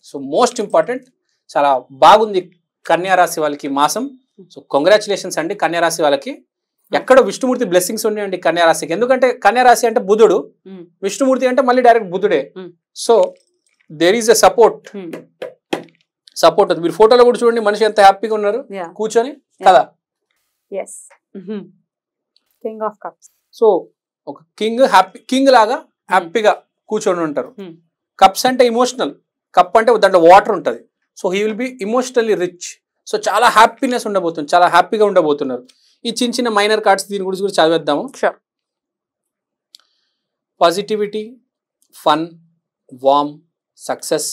[SPEAKER 3] So most important. చాలా బాగుంది కన్యా రాశి వాళ్ళకి మాసం. సో కంగ్రాచులేషన్స్ అండి కన్యా రాశి వాళ్ళకి. ఎక్కడ విష్ణుమూర్తి బ్లెస్సింగ్స్ ఉన్నాయండి కన్యా రాశికి. ఎందుకంటే కన్యా రాశి అంటే బుధుడు, విష్ణుమూర్తి అంటే మళ్ళీ డైరెక్ట్ బుధుడే. So there is a support. Support మీరు ఫోటోలో కూడా చూడండి, మనిషి ఎంత హ్యాపీగా ఉన్నారు కూర్చొని కదా.
[SPEAKER 4] King of cups.
[SPEAKER 3] సో ఒక కింగ్ హ్యాపీ, కింగ్ లాగా హ్యాపీగా కూర్చొని ఉంటారు. కప్స్ అంటే ఇమోషనల్, కప్ అంటే దాంట్లో వాటర్ ఉంటుంది. So he will be emotionally rich. So చాలా హ్యాపీనెస్ ఉండబోతుంది, చాలా హ్యాపీగా ఉండబోతున్నారు. ఈ చిన్న చిన్న మైనర్ కార్డ్స్ దీని గురించి కూడా చదివేద్దాము. Positivity, fun, warm, success,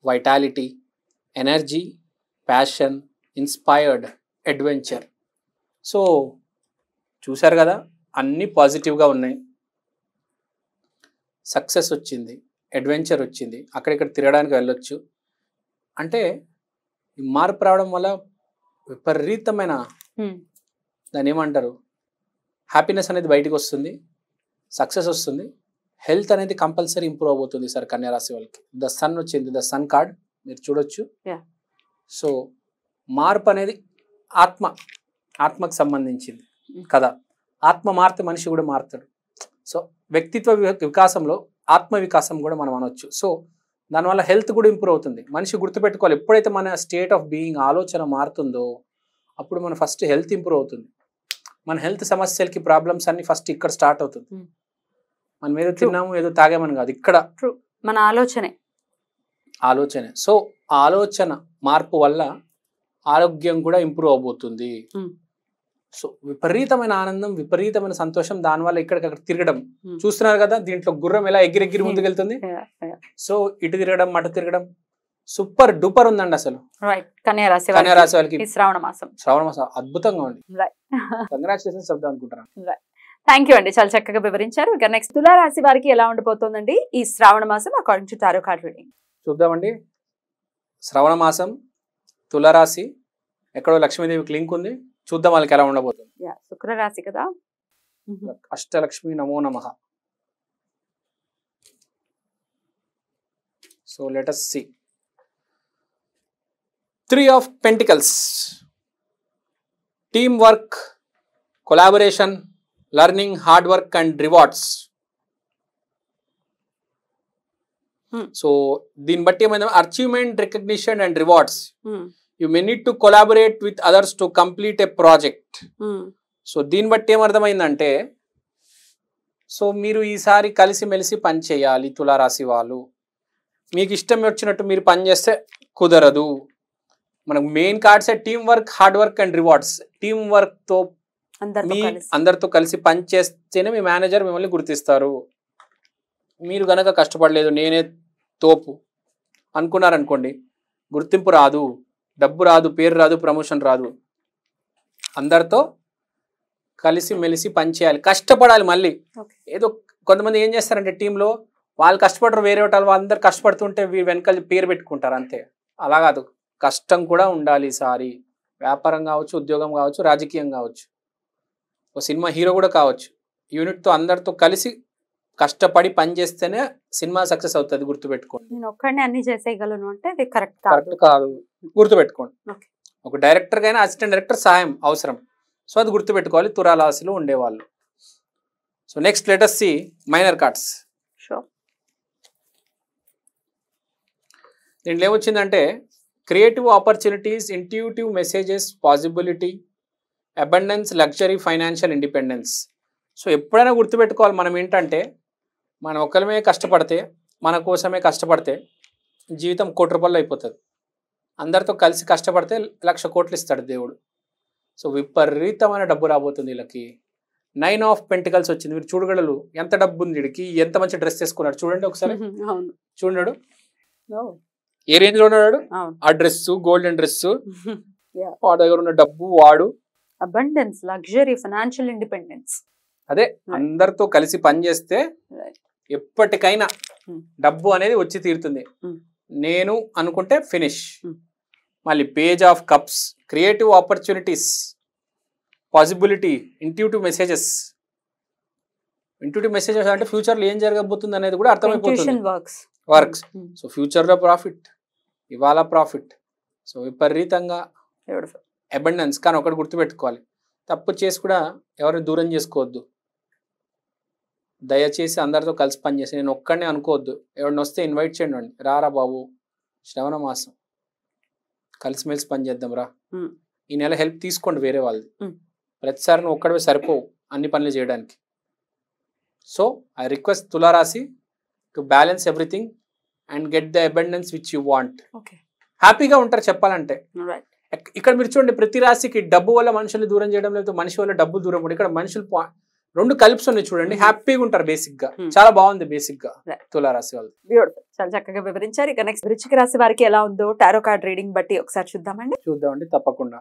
[SPEAKER 3] vitality, energy, passion, inspired, adventure. So చూశారు కదా, అన్నీ పాజిటివ్గా ఉన్నాయి. సక్సెస్ వచ్చింది, అడ్వెంచర్ వచ్చింది, అక్కడిక్కడ తిరగడానికి వెళ్ళొచ్చు. అంటే మార్పు రావడం వల్ల విపరీతమైన దాన్ని ఏమంటారు, హ్యాపీనెస్ అనేది బయటకు వస్తుంది, సక్సెస్ వస్తుంది, హెల్త్ అనేది కంపల్సరీ ఇంప్రూవ్ అవబోతుంది సార్ కన్యా రాశి వాళ్ళకి. ద సన్ వచ్చింది, ద సన్ కార్డ్ మీరు చూడొచ్చు. సో మార్పు అనేది ఆత్మకు సంబంధించింది కదా. ఆత్మ మారితే మనిషి కూడా మారుతాడు. సో వ్యక్తిత్వ వికాసంలో ఆత్మ వికాసం కూడా మనం అనొచ్చు. సో దానివల్ల హెల్త్ కూడా ఇంప్రూవ్ అవుతుంది. మనిషి గుర్తుపెట్టుకోవాలి, ఎప్పుడైతే మన స్టేట్ ఆఫ్ బీయింగ్ ఆలోచన మారుతుందో అప్పుడు మన ఫస్ట్ హెల్త్ ఇంప్రూవ్ అవుతుంది. మన హెల్త్ సమస్యలకి ప్రాబ్లమ్స్ అన్ని ఫస్ట్ ఇక్కడ స్టార్ట్ అవుతుంది. మనం ఏదో తిన్నాము ఏదో తాగామని కాదు, ఇక్కడ
[SPEAKER 4] మన ఆలోచనే.
[SPEAKER 3] సో ఆలోచన మార్పు వల్ల ఆరోగ్యం కూడా ఇంప్రూవ్ అవబోతుంది. సో విపరీతమైన ఆనందం, విపరీతమైన సంతోషం దానివల్ల ఇక్కడికక్కడ తిరగడం చూస్తున్నారు కదా. దీంట్లో గుర్రం ఎలా ఎగిరెగిరి ముందుకెళ్తుంది. సో ఇటు తిరగడం అటు తిరగడం సూపర్ డూపర్ ఉందండి అసలు.
[SPEAKER 4] కన్యా రాశి వాళ్ళకి శ్రావణ మాసం
[SPEAKER 3] అద్భుతంగా ఉంది. కంగ్రాచులేషన్స్ చెప్దాం అనుకుంటున్నాను.
[SPEAKER 4] థ్యాంక్ యూ అండి, చాలా చక్కగా వివరించారు. ఇక నెక్స్ట్ తులారాశి వారికి ఎలా ఉండిపోతుందండి ఈ శ్రావణ మాసం according to tarot card reading
[SPEAKER 3] చూద్దామండి. శ్రవణ మాసం తులారాశి, ఎక్కడో లక్ష్మీదేవికి లింక్ ఉంది, చూద్దాం వాళ్ళకి ఎలా ఉండబోతుంది.
[SPEAKER 4] శుక్రరాశి కదా.
[SPEAKER 3] అష్టలక్ష్మి నమో నమః. So let us see. 3 of Pentacles, teamwork, collaboration, learning, hard work and rewards. So దీన్ని బట్టి ఏమైనా achievement, recognition and rewards. You may need to collaborate with others to complete a project. So దీన్ని బట్టి ఏమర్థమైందంటే, సో మీరు ఈసారి కలిసిమెలిసి పని చేయాలి తులారాశి వాళ్ళు. మీకు ఇష్టం వచ్చినట్టు మీరు పని చేస్తే కుదరదు. మనకు మెయిన్ కార్డ్సే team work, hard work and rewards. Team వర్క్తో అందరితో కలిసి పని చేస్తేనే మీ మేనేజర్ మిమ్మల్ని గుర్తిస్తారు. మీరు గనక కష్టపడలేదు, నేనే తోపు అనుకున్నారనుకోండి, గుర్తింపు రాదు, డబ్బు రాదు, పేరు రాదు, ప్రమోషన్ రాదు. అందరితో కలిసి మెలిసి పని చేయాలి, కష్టపడాలి. మళ్ళీ ఏదో కొంతమంది ఏం చేస్తారంటే టీంలో వాళ్ళు కష్టపడరు, వేరే వాళ్ళు అందరు కష్టపడుతుంటే వెనకాల పేరు పెట్టుకుంటారు అంతే. అలా కాదు, కష్టం కూడా ఉండాలి ఈసారి. వ్యాపారం కావచ్చు, ఉద్యోగం కావచ్చు, రాజకీయం కావచ్చు. ఒక సినిమా హీరో కూడా కావచ్చు. యూనిట్తో అందరితో కలిసి కష్టపడి పని చేస్తేనే సినిమా సక్సెస్ అవుతుంది, గుర్తుపెట్టుకోండి.
[SPEAKER 4] నేను ఒక్కడిని అన్ని చేసేయగలను అంటే అది కరెక్ట్
[SPEAKER 3] కరెక్ట్ కాదు, గుర్తుపెట్టుకోండి.
[SPEAKER 4] Okay.
[SPEAKER 3] ఒక డైరెక్టర్కైనా అసిస్టెంట్ డైరెక్టర్ సహాయం అవసరం. సో అది గుర్తుపెట్టుకోవాలి తులారాశిలో ఉండేవాళ్ళు. So next let us see minor cards.
[SPEAKER 4] Sure.
[SPEAKER 3] దీంట్లో ఏమొచ్చిందంటే creative opportunities, intuitive messages, possibility, abundance, luxury, financial independence. So ఎప్పుడైనా గుర్తుపెట్టుకోవాలి మనం ఏంటంటే మనం ఒక్కరిమే కష్టపడితే, మన కోసమే కష్టపడితే జీవితం 1 కోటి రూపాయలు అయిపోతుంది. అందరితో కలిసి కష్టపడితే 1,00,000 కోట్లు ఇస్తాడు దేవుడు. సో విపరీతమైన డబ్బు రాబోతుంది వీళ్ళకి. 9 ఆఫ్ పెంటికల్స్ వచ్చింది. మీరు చూడగలరు ఎంత డబ్బు ఉంది వీడికి, ఎంత మంచి డ్రెస్ వేసుకున్నాడు చూడండి ఒకసారి.
[SPEAKER 4] అవును.
[SPEAKER 3] చూడడు ఏ రేంజ్ లో ఉన్నాడు. ఆ డ్రెస్, గోల్డెన్ డ్రెస్, వాడి దగ్గర ఉన్న డబ్బు, వాడు
[SPEAKER 4] అబండెన్స్, లగ్జరీ, ఫైనాన్షియల్ ఇండిపెండెన్స్.
[SPEAKER 3] అదే అందరితో కలిసి పని చేస్తే ఎప్పటికైనా డబ్బు అనేది వచ్చి తీరుతుంది. నేను అనుకుంటే ఫినిష్. మళ్ళీ page of cups, creative opportunities, possibility, intuitive messages. Intuitive messages అంటే ఫ్యూచర్లో ఏం జరగబోతుంది అనేది కూడా అర్థమైపోతుంది. వర్క్స్. సో ఫ్యూచర్లో ప్రాఫిట్, ఇవాళ ప్రాఫిట్. సో విపరీతంగా అబండెన్స్. కానీ ఒకటి గుర్తుపెట్టుకోవాలి, తప్పు చేసి కూడా ఎవరిని దూరం చేసుకోవద్దు. దయచేసి అందరితో కలిసి పనిచేసి నేను ఒక్కడనే అనుకోవద్దు. ఎవరిని వస్తే ఇన్వైట్ చేయండి, రారా బాబు శ్రవణ మాసం కలిసిమెలిసి పని చేద్దాం రా, ఈ నెల హెల్ప్ తీసుకోండి వేరే వాళ్ళది. ప్రతిసారి నువ్వు ఒక్కడే సరిపోవు అన్ని పనులు చేయడానికి. సో ఐ రిక్వెస్ట్ తులారాశి to balance everything and get the abundance which you want. హ్యాపీగా ఉంటారు చెప్పాలంటే. ఇక్కడ మీరు చూడండి, ప్రతి రాశికి డబ్బు వల్ల మనుషుల్ని దూరం చేయడం లేదు, మనిషి వల్ల డబ్బు దూరం కూడా. ఇక్కడ మనుషులు రెండు కలిపి ఉన్నాయి చూడండి, హ్యాపీగా ఉంటారు బేసిక్ గా. చాలా బాగుంది బేసిక్ గా తులారాశి వాళ్ళు.
[SPEAKER 1] బ్యూటిఫుల్, చాలా చక్కగా వివరించారు. ఇక నెక్స్ట్ వృశ్చిక రాశి వారికి ఎలా ఉందో టారో కార్డ్ రీడింగ్ బట్టి ఒకసారి చూద్దామండి.
[SPEAKER 3] తప్పకుండా.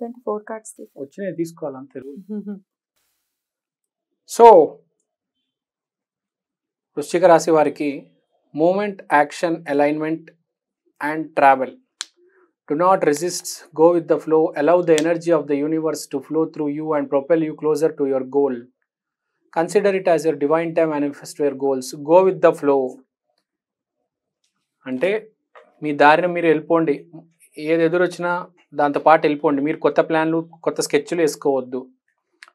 [SPEAKER 1] 24 కార్డ్స్
[SPEAKER 3] వచ్చినాయి, తీసుకోవాలి అంతే. సో వృశ్చిక రాశి వారికి moment, action, alignment and travel. Do not resist, go with the flow, allow the energy of the universe to flow through you and propel you closer to your goal. Consider it as your divine time, manifest your goals. Go with the flow. అంటే మీ దారిని మీరు వెళ్ళిపోండి, ఏది ఎదురొచ్చినా దాంతో పాటు వెళ్ళిపోండి. మీరు కొత్త ప్లాన్లు, కొత్త స్కెచ్లు వేసుకోవద్దు.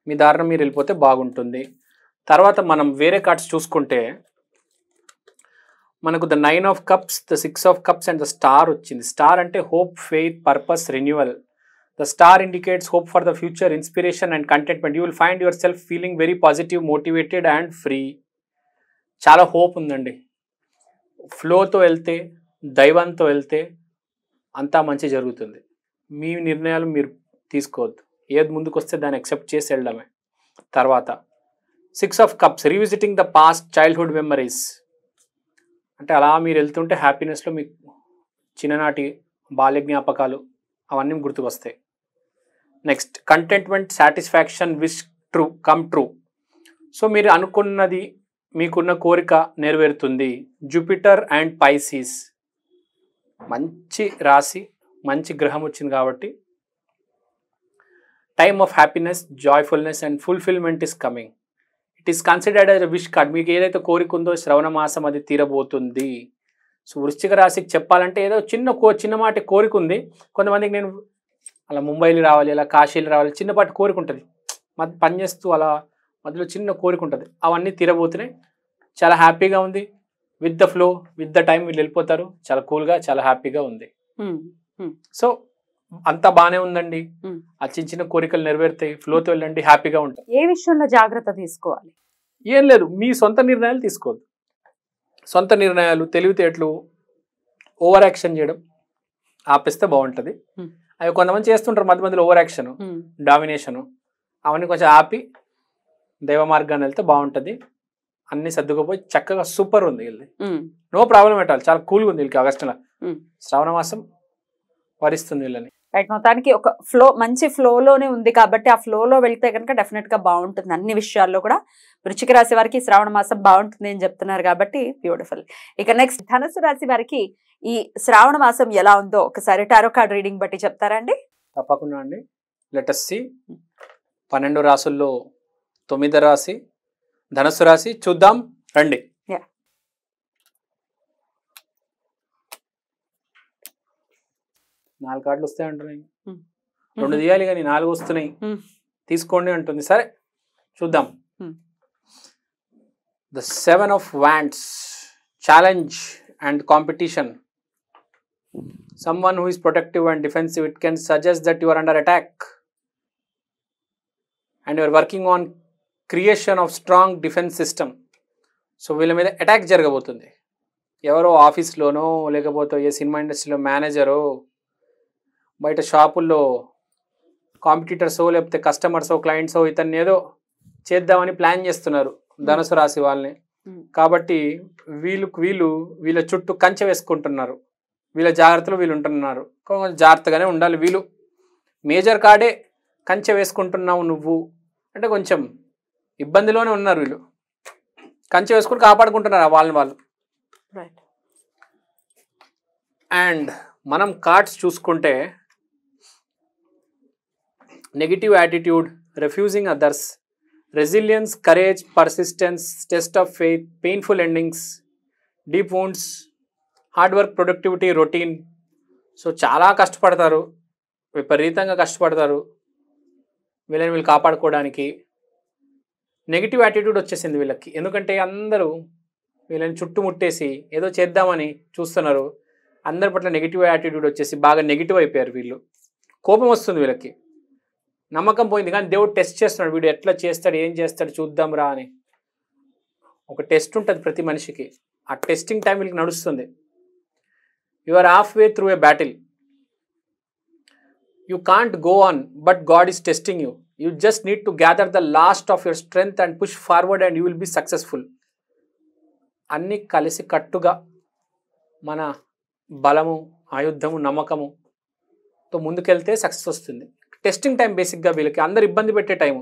[SPEAKER 3] మీ దారిని మీరు వెళ్ళిపోతే బాగుంటుంది. తర్వాత మనం వేరే కార్డ్స్ చూసుకుంటే మనకు the 9 of cups, the 6 of cups and the star వచ్చింది. స్టార్ అంటే hope, faith, purpose, renewal. The star indicates hope for the future, inspiration and contentment. You will find your self feeling very positive, motivated and free. చాలా hope ఉందండి. ఫ్లోతో వెళ్తే, దైవంతో వెళ్తే అంతా మంచి జరుగుతుంది. మీ నిర్ణయాలు మీరు తీసుకోవద్దు, ఏది ముందుకు వస్తే దాన్ని యాక్సెప్ట్ చేసి వెళ్ళడమే. తర్వాత 6 of cups, revisiting the past, childhood memories. అంటే అలా మీరు వెళ్తుంటే హ్యాపీనెస్లో మీకు చిన్ననాటి బాల్య జ్ఞాపకాలు అవన్నీ గుర్తుకొస్తాయి. Next contentment, satisfaction, wish true come true. So మీరు అనుకున్నది, మీకున్న కోరిక నెరవేరుతుంది. జూపిటర్ అండ్ పైసీస్, మంచి రాశి, మంచి గ్రహం వచ్చింది కాబట్టి time of happiness, joyfulness and fulfilment is coming. It is considered as wish card. మీకు ఏదైతే కోరిక ఉందో శ్రవణ మాసం అది తీరబోతుంది. సో వృశ్చిక రాశికి చెప్పాలంటే ఏదో చిన్నపాటి కోరిక ఉంది. కొంతమందికి నేను అలా ముంబైలో రావాలి, అలా కాశీలో రావాలి, చిన్నపాటి కోరిక ఉంటుంది. పనిచేస్తూ అలా మధ్యలో చిన్న కోరిక ఉంటుంది. అవన్నీ తీరబోతున్నాయి. చాలా హ్యాపీగా ఉంది. With the flow, with the time వీళ్ళు వెళ్ళిపోతారు. చాలా కూల్గా, చాలా హ్యాపీగా ఉంది. సో అంతా బానే ఉందండి. ఆ చిన్న చిన్న కోరికలు నెరవేరుతాయి. ఫ్లోతో వెళ్ళండి, హ్యాపీగా ఉంటాయి.
[SPEAKER 1] ఏ విషయంలో జాగ్రత్త తీసుకోవాలి?
[SPEAKER 3] ఏం లేదు, మీ సొంత నిర్ణయాలు తీసుకోవద్దు. సొంత నిర్ణయాలు, తెలివితేటలు, ఓవర్ యాక్షన్ చేయడం ఆపేస్తే బాగుంటుంది. అవి కొంతమంది చేస్తుంటారు మధ్య మధ్యలో, ఓవర్ యాక్షన్, డామినేషను, అవన్నీ కొంచెం ఆపి దైవ మార్గాన్ని వెళ్తే బాగుంటుంది. అన్ని సర్దుకుపోయి చక్కగా సూపర్ ఉంది వీళ్ళది. నో ప్రాబ్లం పెట్టాలి. చాలా కూల్గా ఉంది వీళ్ళకి. ఆగస్టులో శ్రావణ మాసం వరిస్తుంది వీళ్ళని.
[SPEAKER 1] రైట్, మొత్తానికి ఒక ఫ్లో, మంచి ఫ్లోలోనే ఉంది కాబట్టి ఆ ఫ్లోలో వెళ్తే కనుక డెఫినెట్ గా బాగుంటుంది అన్ని విషయాల్లో కూడా. వృశ్చిక రాశి వారికి శ్రావణ మాసం బాగుంటుంది అని చెప్తున్నారు కాబట్టి బ్యూటిఫుల్. ఇక నెక్స్ట్ ధనుసు రాశి వారికి ఈ శ్రావణ మాసం ఎలా ఉందో ఒకసారి టారో కార్డ్ రీడింగ్ బట్టి చెప్తారా అండి?
[SPEAKER 3] తప్పకుండా అండి. లెటస్ సి 12 రాసుల్లో 9వ రాశి ధనస్సు రాశి చూద్దాం రండి.
[SPEAKER 4] Yeah.
[SPEAKER 3] నాలుగు కార్డులు వస్తాయి అంటున్నాయి.
[SPEAKER 4] Hmm.
[SPEAKER 3] 2 తీయాలి కానీ 4 వస్తున్నాయి. తీసుకోండి అంటుంది. సరే చూద్దాం. The 7 of Wands, challenge and competition. Someone who is protective and defensive, it can suggest that you are under attack and you are working on creation of strong defense system. So వీళ్ళ మీద attack జరగబోతుంది. ఎవరో ఆఫీస్లోనో లేకపోతే ఏ cinema ఇండస్ట్రీలో మేనేజరో, బయట షాపుల్లో కాంపిటీటర్సో లేకపోతే కస్టమర్సో క్లయింట్సో ఇతన్ని ఏదో చేద్దామని ప్లాన్ చేస్తున్నారు ధనుసు రాశి వాళ్ళని. కాబట్టి వీళ్ళ చుట్టూ కంచె వేసుకుంటున్నారు. వీళ్ళ జాగ్రత్తలు వీళ్ళు ఉంటున్నారు. కొంచెం జాగ్రత్తగానే ఉండాలి. వీళ్ళు మేజర్ కార్డే కంచె వేసుకుంటున్నావు నువ్వు అంటే కొంచెం ఇబ్బందిలోనే ఉన్నారు. వీళ్ళు కంచె వేసుకుని కాపాడుకుంటున్నారు వాళ్ళని వాళ్ళు. అండ్ మనం కార్డ్స్ చూసుకుంటే negative attitude, refusing others, resilience, courage, persistence, test of faith, painful endings, deep wounds, hard work, productivity, routine. So చాలా కష్టపడతారు, విపరీతంగా కష్టపడతారు వీళ్ళు కాపాడుకోవడానికి. నెగిటివ్ యాటిట్యూడ్ వచ్చేసింది వీళ్ళకి. ఎందుకంటే అందరూ వీళ్ళని చుట్టుముట్టేసి ఏదో చేద్దామని చూస్తున్నారు. అందరి పట్ల నెగిటివ్ యాటిట్యూడ్ వచ్చేసి బాగా నెగిటివ్ అయిపోయారు వీళ్ళు. కోపం వస్తుంది వీళ్ళకి. నమ్మకం పోయింది. కానీ దేవుడు టెస్ట్ చేస్తున్నాడు. వీడు ఎట్లా చేస్తాడు, ఏం చేస్తాడు చూద్దాం రా అని. ఒక టెస్ట్ ఉంటుంది ప్రతి మనిషికి. ఆ టెస్టింగ్ టైం వీళ్ళకి నడుస్తుంది. You are half way through a battle. You can't go on but God is testing you. You just need to gather the last of your strength and push forward and you will be successful. అన్నీ కలిసి కట్టుగా మన బలము, ఆయుధము, నమ్మకముతో ముందుకెళ్తే success వస్తుంది. Testing time బేసిక్గా వీళ్ళకి అందరు ఇబ్బంది పెట్టే టైము.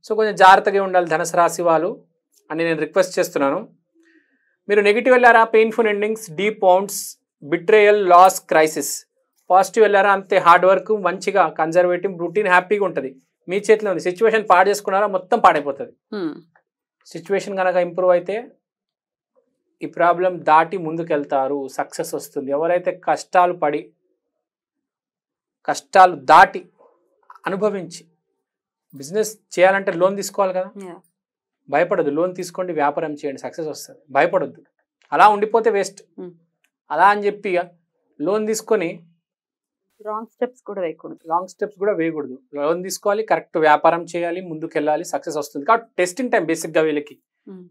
[SPEAKER 3] సో కొంచెం జాగ్రత్తగా ఉండాలి ధనుసు రాశి వాళ్ళు అని నేను రిక్వెస్ట్ చేస్తున్నాను. మీరు నెగిటివ్ వెళ్ళారా, painful endings, deep wounds, betrayal, loss, crisis. Positive వెళ్ళారా అంతే, హార్డ్ వర్క్, మంచిగా కన్జర్వేటివ్, రొటీన్, హ్యాపీగా ఉంటుంది. మీ చేతిలో ఉంది. సిచ్యువేషన్ పాడు చేసుకున్నారా మొత్తం పాడైపోతుంది. సిచ్యువేషన్ కనుక ఇంప్రూవ్ అయితే ఈ ప్రాబ్లం దాటి ముందుకెళ్తారు, సక్సెస్ వస్తుంది. ఎవరైతే కష్టాలు దాటి అనుభవించి బిజినెస్ చేయాలంటే లోన్ తీసుకోవాలి కదా. భయపడద్దు, లోన్ తీసుకోండి, వ్యాపారం చేయండి, సక్సెస్ వస్తుంది. భయపడొద్దు. అలా ఉండిపోతే వేస్ట్. అలా అని చెప్పి లోన్ తీసుకొని
[SPEAKER 4] రాంగ్ స్టెప్స్
[SPEAKER 3] కూడా వేయకూడదు. లోన్ తీసుకోవాలి, కరెక్ట్ వ్యాపారం చేయాలి, ముందుకు వెళ్ళాలి, సక్సెస్ వస్తుంది. కాబట్టి టెస్టింగ్ టైం బేసిక్గా వీళ్ళకి.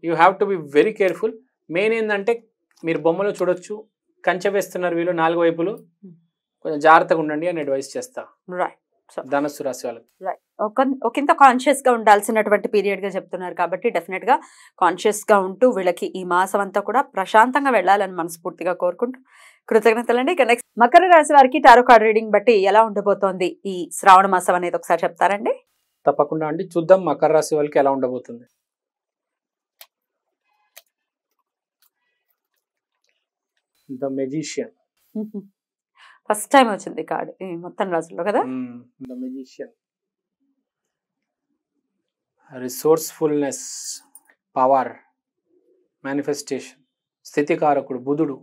[SPEAKER 3] You have to be very careful. Main ఏంటంటే మీరు బొమ్మలో చూడొచ్చు, కంచె వేస్తున్నారు వీళ్ళు 4 వైపులు. కొంచెం జాగ్రత్తగా ఉండండి అని అడ్వైస్ చేస్తా ధనుస్సు రాశి వాళ్ళకి.
[SPEAKER 4] ఒకంత కాన్షియస్ గా ఉండాల్సినటువంటి పీరియడ్ గా చెప్తున్నారు కాబట్టి డెఫినెట్ గా కాన్షియస్ గా ఉంటూ వీళ్ళకి ఈ మాసం అంతా కూడా ప్రశాంతంగా వెళ్ళాలని మనస్ఫూర్తిగా కోరుకుంటూ కృతజ్ఞతలండి. ఇక నెక్స్ట్
[SPEAKER 1] మకర రాశి వారికి టారో కార్డ్ రీడింగ్ బట్టి ఎలా ఉండబోతోంది ఈ శ్రావణ మాసం అనేది ఒకసారి చెప్తారండి?
[SPEAKER 3] తప్పకుండా అండి. చూద్దాం మకర రాశి వాళ్ళకి ఎలా ఉండబోతుంది. ద మెజిషియన్
[SPEAKER 4] ఫస్ట్ టైం వచ్చింది కార్డ్ ఈ మొత్తం రాజుల్లో కదా.
[SPEAKER 3] The magician, resourcefulness, power, manifestation, స్థితికారకుడు బుధుడు.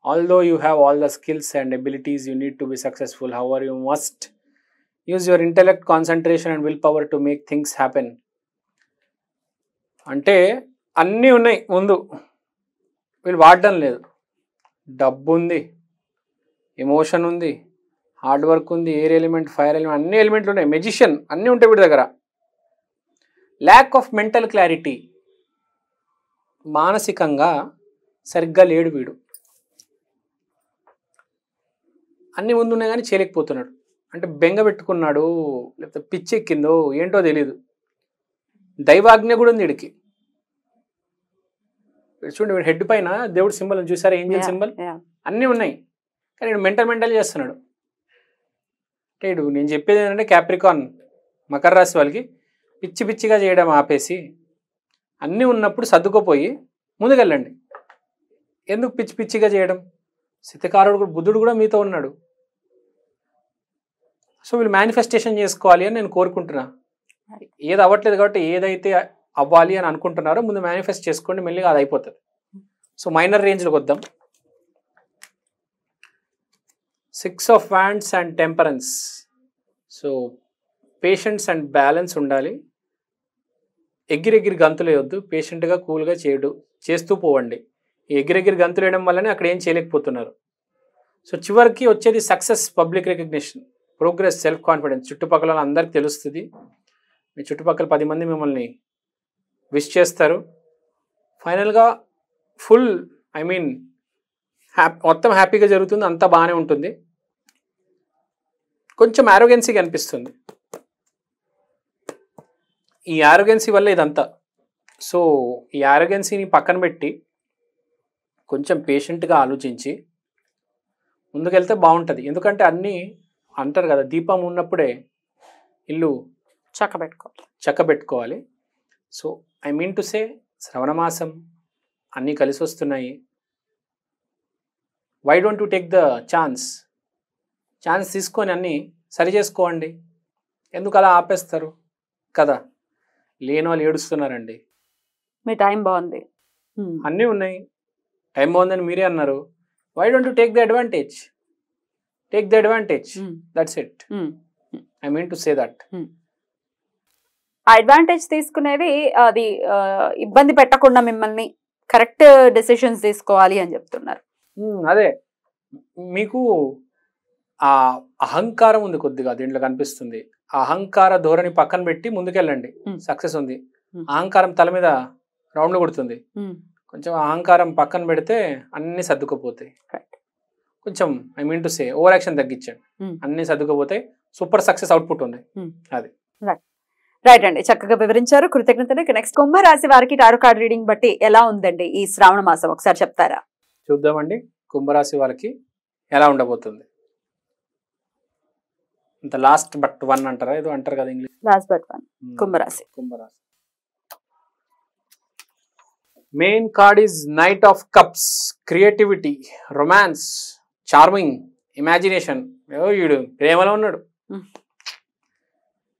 [SPEAKER 3] Although you have all the skills and abilities you need to be successful, however you must use your intellect, concentration and willpower to make things happen. అంటే అన్నీ ఉన్నాయి ముందు, వీళ్ళు వాడడం లేదు. డబ్బు ఉంది, ఎమోషన్ ఉంది, హార్డ్ వర్క్ ఉంది, ఎయిర్ ఎలిమెంట్, ఫైర్ ఎలిమెంట్, అన్ని ఎలిమెంట్లు ఉన్నాయి. మెజిషియన్ అన్నీ ఉంటాయి వీడి దగ్గర. ల్యాక్ ఆఫ్ మెంటల్ క్లారిటీ, మానసికంగా సరిగ్గా లేడు వీడు. అన్నీ ముందు ఉన్నాయి కానీ చేయలేకపోతున్నాడు. అంటే బెంగ పెట్టుకున్నాడు, లేకపోతే పిచ్చి ఎక్కిందో ఏంటో తెలియదు. దైవాజ్ఞ కూడా ఉంది వీడికి. చూడండి వీడు హెడ్ పైన దేవుడు సింబల్ చూసారా, ఏంజల్ సింబల్, అన్నీ ఉన్నాయి. కానీ వీడు మెంటల్ చేస్తున్నాడు. అంటే వీడు నేను చెప్పేది ఏంటంటే క్యాప్రికాన్ మకర రాశి వాళ్ళకి పిచ్చిగా చేయడం ఆపేసి అన్నీ ఉన్నప్పుడు సర్దుకోపోయి ముందుకెళ్ళండి. ఎందుకు పిచ్చిగా చేయడం? స్థితికారుడు కూడా బుద్ధుడు కూడా మీతో ఉన్నాడు. సో వీళ్ళు మేనిఫెస్టేషన్ చేసుకోవాలి అని నేను కోరుకుంటున్నా. ఏది అవ్వట్లేదు కాబట్టి ఏదైతే అవ్వాలి అని అనుకుంటున్నారో ముందు మేనిఫెస్ట్ చేసుకోండి, మెల్లిగా అది అయిపోతుంది. సో మైనర్ రేంజ్లోకి వద్దాం. 6 of Wands and temperance. So patience and balance ఉండాలి. ఎగిరెగిరి గంతులు వేయొద్దు, పేషెంట్గా కూల్గా చేస్తూ పోవండి. ఈ ఎగిరెగిరి గంతులు వేయడం వల్లనే అక్కడ ఏం చేయలేకపోతున్నారు. సో చివరికి వచ్చేది success, public recognition, progress, self confidence. చుట్టుపక్కల అందరికి తెలుస్తుంది, మీ చుట్టుపక్కల 10 మంది మిమ్మల్ని విష్ చేస్తారు. ఫైనల్గా ఫుల్ మొత్తం హ్యాపీగా జరుగుతుంది, అంతా బాగానే ఉంటుంది. కొంచెం యారోగెన్సీగా అనిపిస్తుంది, ఈ యారోగెన్సీ వల్ల ఇదంతా. సో ఈ యారోగెన్సీని పక్కన పెట్టి కొంచెం పేషెంట్గా ఆలోచించి ముందుకెళ్తే బాగుంటుంది. ఎందుకంటే అన్నీ అంటారు కదా, దీపం ఉన్నప్పుడే ఇల్లు చక్కబెట్టుకోవాలి. So I mean to say Shravana మాసం అన్నీ కలిసి వస్తున్నాయి. Why don't you take the chance తీసుకొని అన్నీ సరి చేసుకోండి. ఎందుకు అలా ఆపేస్తారు కదా? లేని వాళ్ళు ఏడుస్తున్నారండి.
[SPEAKER 4] మీ టైం బాగుంది,
[SPEAKER 3] అన్నీ ఉన్నాయి, టైం బాగుందని మీరే అన్నారు. Why don't you take the advantage? That's it. I mean to say that.
[SPEAKER 4] ఆ అడ్వాంటేజ్ తీసుకునేది అది ఇబ్బంది పెట్టకుండా మిమ్మల్ని కరెక్ట్ డెసిషన్స్ తీసుకోవాలి అని చెప్తున్నారు.
[SPEAKER 3] అదే మీకు ఆ అహంకారం ఉంది కొద్దిగా దీంట్లో కనిపిస్తుంది. ఆ అహంకార ధోరణి పక్కన పెట్టి ముందుకెళ్ళండి, సక్సెస్ ఉంది. అహంకారం తల మీద రౌండ్లు కొడుతుంది. కొంచెం అహంకారం పక్కన పెడితే అన్ని సర్దుకుపోతాయి. కొంచెం I mean to say over action తగ్గించండి, అన్ని సర్దుకుపోతాయి. సూపర్ సక్సెస్ అవుట్పుట్ ఉంది. అది
[SPEAKER 1] రైట్ అండి, చక్కగా వివరించారు, కృతజ్ఞతలు. నెక్స్ట్ కుంభరాశి వారికి టారో కార్డ్ రీడింగ్ బట్టి ఎలా ఉందండి ఈ శ్రావణ మాసం, ఒకసారి చెప్తారా?
[SPEAKER 3] చూద్దామండి కుంభరాశి వాళ్ళకి ఎలా ఉండబోతుంది. ఇంత లాస్ట్ బట్ వన్ అంటారా, ఏదో అంటారు కదా ఇంగ్లీష్,
[SPEAKER 1] లాస్ట్ బట్ వన్. కుంభరాశి
[SPEAKER 3] main card is knight of cups. Creativity, romance, charming, imagination. వీడు ప్రేమలో ఉన్నాడు.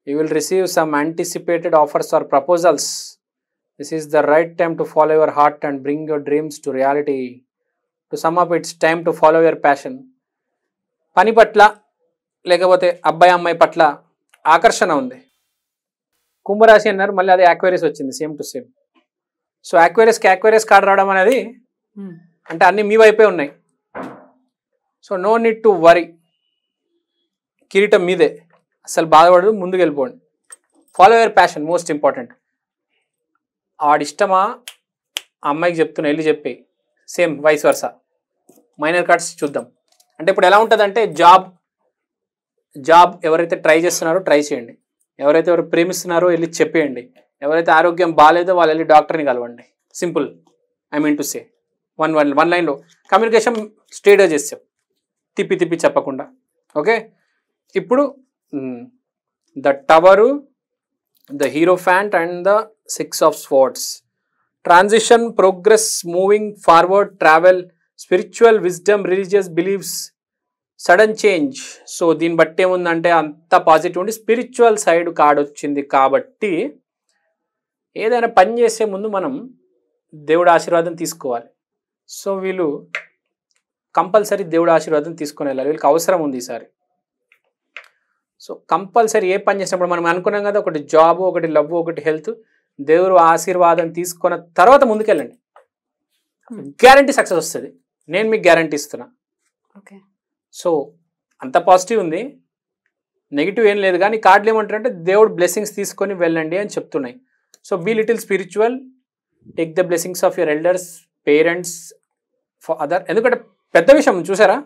[SPEAKER 3] You will receive some anticipated offers or proposals. This is the right time to follow your heart and bring your dreams to reality. To sum up, it's time to follow your passion. పని పట్ల లేకపోతే అబ్బాయి అమ్మాయి పట్ల ఆకర్షణ ఉంది. కుంభరాశి అన్నారు, మళ్ళీ అదే యాక్వేరియస్ వచ్చింది, same to same. So aquarius card రావడం అనేది అంటే అన్నీ మీ వైపే ఉన్నాయి. So no need to worry, కిరీటం మీదే, అసలు బాధపడదు, ముందుకు వెళ్ళిపోండి. Follow your passion, most important. ఆడిష్టమా అమ్మాయికి చెప్తున్నా, వెళ్ళి చెప్పి same vice versa. Minor cards చూద్దాం. అంటే ఇప్పుడు ఎలా ఉంటుంది అంటే జాబ్ ఎవరైతే ట్రై చేస్తున్నారో ట్రై చేయండి, ఎవరు ప్రేమిస్తున్నారో వెళ్ళి చెప్పేయండి, ఎవరైతే ఆరోగ్యం బాగాలేదో వాళ్ళు వెళ్ళి డాక్టర్ని కలవండి. Simple. I mean to say one లైన్లో కమ్యూనికేషన్ స్ట్రేట్గా చేసాం, తిప్పి చెప్పకుండా. ఓకే, ఇప్పుడు the tower, the hierophant and the 6 of swords. Transition, progress, moving forward, travel, spiritual wisdom, religious beliefs, sudden change. So దీన్ని బట్టి ఏముందంటే అంత పాజిటివ్ ఉండి స్పిరిచువల్ సైడ్ కార్డ్ వచ్చింది కాబట్టి ఏదైనా పని చేసే ముందు మనం దేవుడి ఆశీర్వాదం తీసుకోవాలి. సో వీళ్ళు కంపల్సరీ దేవుడి ఆశీర్వాదం తీసుకొని వెళ్ళాలి, వీళ్ళకి అవసరం ఉంది ఈసారి. సో కంపల్సరీ ఏ పని చేసినప్పుడు మనం అనుకున్నాం కదా, ఒకటి జాబ్, ఒకటి లవ్, ఒకటి హెల్త్, దేవుడు ఆశీర్వాదం తీసుకున్న తర్వాత ముందుకెళ్ళండి, గ్యారంటీ సక్సెస్ వస్తుంది. నేను మీకు గ్యారంటీ ఇస్తున్నా.
[SPEAKER 4] ఓకే,
[SPEAKER 3] సో అంత పాజిటివ్ ఉంది, నెగిటివ్ ఏం లేదు. కానీ కార్డులు ఏమంటారంటే దేవుడు బ్లెస్సింగ్స్ తీసుకొని వెళ్ళండి అని చెప్తున్నాయి. So be little spiritual, take the blessings of your elders, parents, for other. ఎందుకంటే పెద్ద విషయం చూసారా,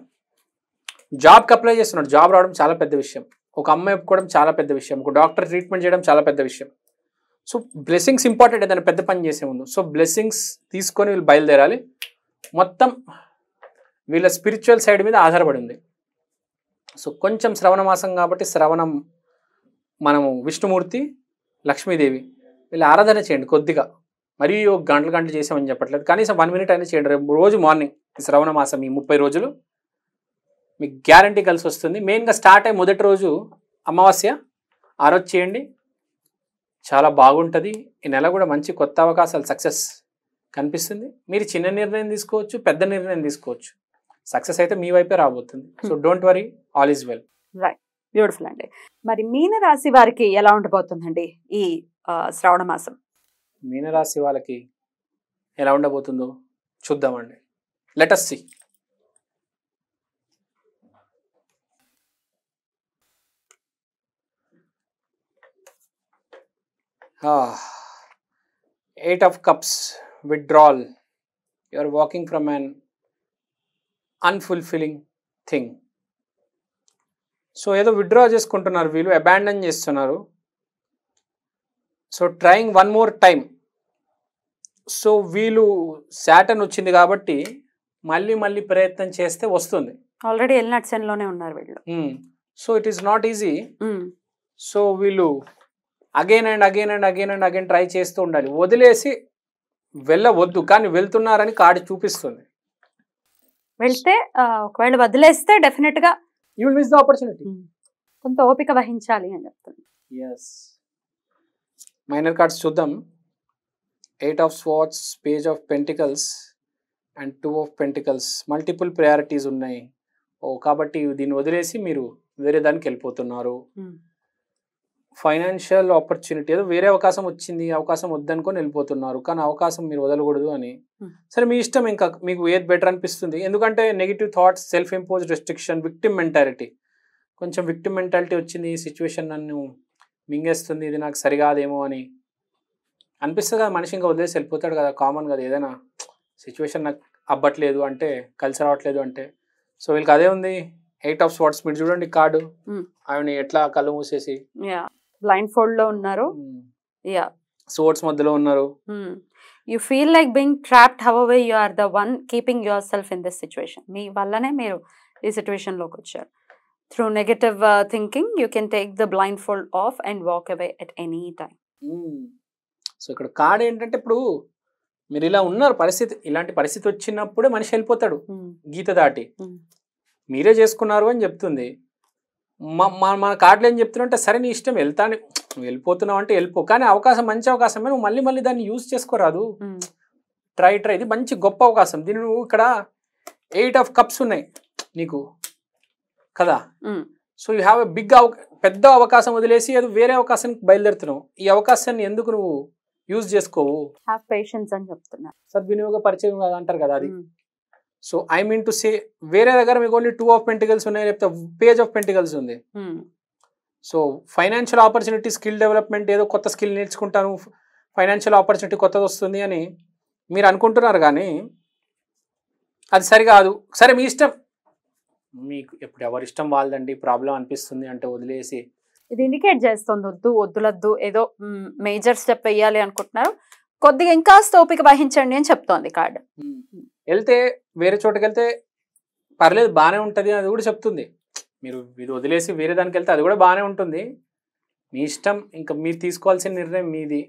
[SPEAKER 3] జాబ్కి అప్లై చేస్తున్నాడు, జాబ్ రావడం చాలా పెద్ద విషయం. ఒక అమ్మాయి ఒప్పుకోవడం చాలా పెద్ద విషయం, ఒక డాక్టర్ ట్రీట్మెంట్ చేయడం చాలా పెద్ద విషయం. సో బ్లెస్సింగ్స్ ఇంపార్టెంట్ ఏదైనా పెద్ద పని చేసే ముందు. సో బ్లెస్సింగ్స్ తీసుకొని వీళ్ళు బయలుదేరాలి. మొత్తం వీళ్ళ స్పిరిచువల్ సైడ్ మీద ఆధారపడి ఉంది. సో కొంచెం శ్రవణ మాసం కాబట్టి శ్రవణం మనము విష్ణుమూర్తి, లక్ష్మీదేవి వీళ్ళ ఆరాధన చేయండి కొద్దిగా. మరీ గంటలు చేసామని చెప్పట్లేదు, కనీసం 1 minute అయినా చేయండి రేపు రోజు మార్నింగ్. ఈ శ్రవణ మాసం ఈ 30 రోజులు మీకు గ్యారంటీ కలిసి వస్తుంది. మెయిన్గా స్టార్ట్ అయ్యి మొదటి రోజు అమావాస్య ఆ రోజు చేయండి, చాలా బాగుంటుంది. ఈ నెల కూడా మంచి కొత్త అవకాశాలు, సక్సెస్ కనిపిస్తుంది. మీరు చిన్న నిర్ణయం తీసుకోవచ్చు, పెద్ద నిర్ణయం తీసుకోవచ్చు, సక్సెస్ అయితే మీ వైపే రాబోతుంది. So don't worry, all is well.
[SPEAKER 1] Right, beautiful అండి. మరి మీన రాశి వారికి ఎలా ఉండబోతుందండి ఈ శ్రావణ మాసం?
[SPEAKER 3] మీనరాశి వాళ్ళకి ఎలా ఉండబోతుందో చూద్దామండి. Let us see. Eight of Cups, withdrawal. You are walking from an unfulfilling thing. So ఏదో విత్డ్రా చేసుకుంటున్నారు, వీళ్ళు అబాండన్ చేస్తున్నారు. So trying one more time. So వీళ్ళు శాటర్న్ వచ్చింది కాబట్టి మళ్ళీ ప్రయత్నం చేస్తే వస్తుంది.
[SPEAKER 4] ఆల్రెడీ ఎల్నట్సెన్లోనే ఉన్నారు వీళ్ళు.
[SPEAKER 3] So it is not easy. So వీళ్ళు అగైన్ అండ్ అగైన్ ట్రై చేస్తూ ఉండాలి. వదిలేసి వెళ్ళవద్దు, కానీ వెళ్తున్నారని కార్డు చూపిస్తుంది.
[SPEAKER 4] వెళ్తే ఒకవేళ వదిలేస్తే డెఫినెట్ గా
[SPEAKER 3] you will miss the opportunity.
[SPEAKER 4] కొంత ఓపిక వహించాలి అని చెప్తుంది.
[SPEAKER 3] ఎస్. మైనర్ కార్డ్స్ చూద్దాం. 8 of Swords, Page of Pentacles and 2 of Pentacles. Multiple priorities ఉన్నాయి. కాబట్టి దీన్ని వదిలేసి మీరు వేరే దానికి వెళ్ళిపోతున్నారు. ఫైనాన్షియల్ ఆపర్చునిటీ, ఏదో వేరే అవకాశం వచ్చింది, అవకాశం వద్దనుకొని వెళ్ళిపోతున్నారు, కానీ అవకాశం మీరు వదలకూడదు అని. సరే మీ ఇష్టం, ఇంకా మీకు ఏది బెటర్ అనిపిస్తుంది. ఎందుకంటే negative thoughts, self imposed restriction, victim mentality, కొంచెం విక్టిమ్ మెంటాలిటీ వచ్చింది. ఈ సిచ్యువేషన్ నన్ను మింగేస్తుంది, ఇది నాకు సరికాదేమో అని అనిపిస్తుంది కదా మనిషి. ఇంకా వదిలేసి వెళ్ళిపోతాడు కదా, కామన్ కదా. ఏదైనా సిచ్యువేషన్ నాకు అవ్వట్లేదు అంటే, కలిసి రావట్లేదు అంటే. సో వీళ్ళకి అదే ఉంది. 8 of Swords. మీరు చూడండి కార్డు, ఆవిడ ఎట్లా కళ్ళు మూసేసి
[SPEAKER 4] బ్లైండ్ ఫోల్డ్ లో ఉన్నారు.
[SPEAKER 3] స్వర్డ్స్ మధ్యలో ఉన్నారు.
[SPEAKER 4] You feel like being trapped, however you are the one keeping yourself in this situation. మీ వల్లనే మీరు ఈ సిచ్యువేషన్ లోకి వచ్చారు. Through negative thinking you can take the blindfold off and walk away at any time.
[SPEAKER 3] So ఇక్కడ card ఏంటంటే, ఇప్పుడు మీరు ఇలా ఉన్నారు, పరిస్థితి, ఇలాంటి పరిస్థితి వచ్చినప్పుడే మనిషి వెళ్ళిపోతాడు గీత దాటి. మీరే చేసుకున్నారు అని చెప్తుంది. మన కార్డులు ఏం చెప్తున్నా, సరే నీ ఇష్టం, వెళ్తాను, నువ్వు వెళ్ళిపోతున్నావు అంటే వెళ్ళిపో, కానీ అవకాశం మంచి అవకాశమే, నువ్వు మళ్ళీ దాన్ని యూజ్ చేసుకోరాదు. ట్రై ఇది మంచి గొప్ప అవకాశం. దీన్ని నువ్వు ఇక్కడ 8 of Cups ఉన్నాయి నీకు కదా. So you have a big పెద్ద అవకాశం వదిలేసి అది వేరే అవకాశానికి బయలుదేరుతున్నావు. ఈ అవకాశాన్ని ఎందుకు నువ్వు యూజ్ చేసుకోవు?
[SPEAKER 4] హ్యావ్ పేషెన్స్ అని చెప్తున్నా.
[SPEAKER 3] సద్వినియోగ పరిచయం అంటారు కదా అది. సో ఐ మీన్ టు సే, వేరే దగ్గర మీకు ఓన్లీ 2 of Pentacles ఉన్నాయి, లేకపోతే Page of Pentacles ఉంది. So financial opportunity, skill development, ఏదో కొత్త స్కిల్ నేర్చుకుంటాను, ఫైనాన్షియల్ ఆపర్చునిటీ కొత్తది వస్తుంది అని మీరు అనుకుంటున్నారు, కానీ అది సరికాదు. సరే మీ ఇష్టం, మీకు ఎప్పుడు ఎవరి ఇష్టం వాళ్ళదండి. ప్రాబ్లం అనిపిస్తుంది అంటే వదిలేసి,
[SPEAKER 4] ఇది ఇండికేట్ చేస్తుంది వద్దులద్దు, ఏదో మేజర్ స్టెప్ వేయాలి అనుకుంటున్నారు, కొద్దిగా ఇంకా ఓపిక వహించండి అని చెప్తోంది కార్డు.
[SPEAKER 3] వెళ్తే వేరే చోటుకి వెళ్తే పర్లేదు, బాగానే ఉంటుంది అది కూడా చెప్తుంది. మీరు ఇది వదిలేసి వేరే దానికి వెళ్తే అది కూడా బాగానే ఉంటుంది, మీ ఇష్టం, ఇంకా మీరు తీసుకోవాల్సిన నిర్ణయం మీది.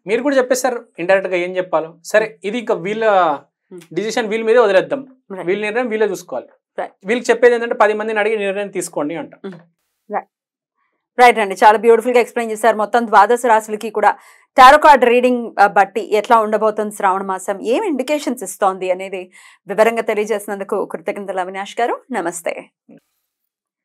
[SPEAKER 3] మీరు కూడా చెప్పేస్తారు ఇండైరెక్ట్గా ఏం చెప్పాలో. సరే ఇది ఇంకా వీళ్ళ డిసిషన్, వీళ్ళ మీదే వదిలేద్దాం, వీళ్ళ నిర్ణయం వీళ్ళే చూసుకోవాలి. వీళ్ళకి చెప్పేది ఏంటంటే 10 మందిని అడిగి నిర్ణయం తీసుకోండి అంట.
[SPEAKER 4] రైట్ అండి, చాలా బ్యూటిఫుల్ గా ఎక్స్ప్లెయిన్ చేశారు. మొత్తం 12 రాశులకి కూడా టారో కార్డ్ రీడింగ్ బట్టి ఎట్లా ఉండబోతుంది శ్రావణ మాసం, ఏం ఇండికేషన్స్ ఇస్తోంది అనేది వివరంగా తెలియజేసినందుకు కృతజ్ఞతలు అవినాష్ గారు. నమస్తే.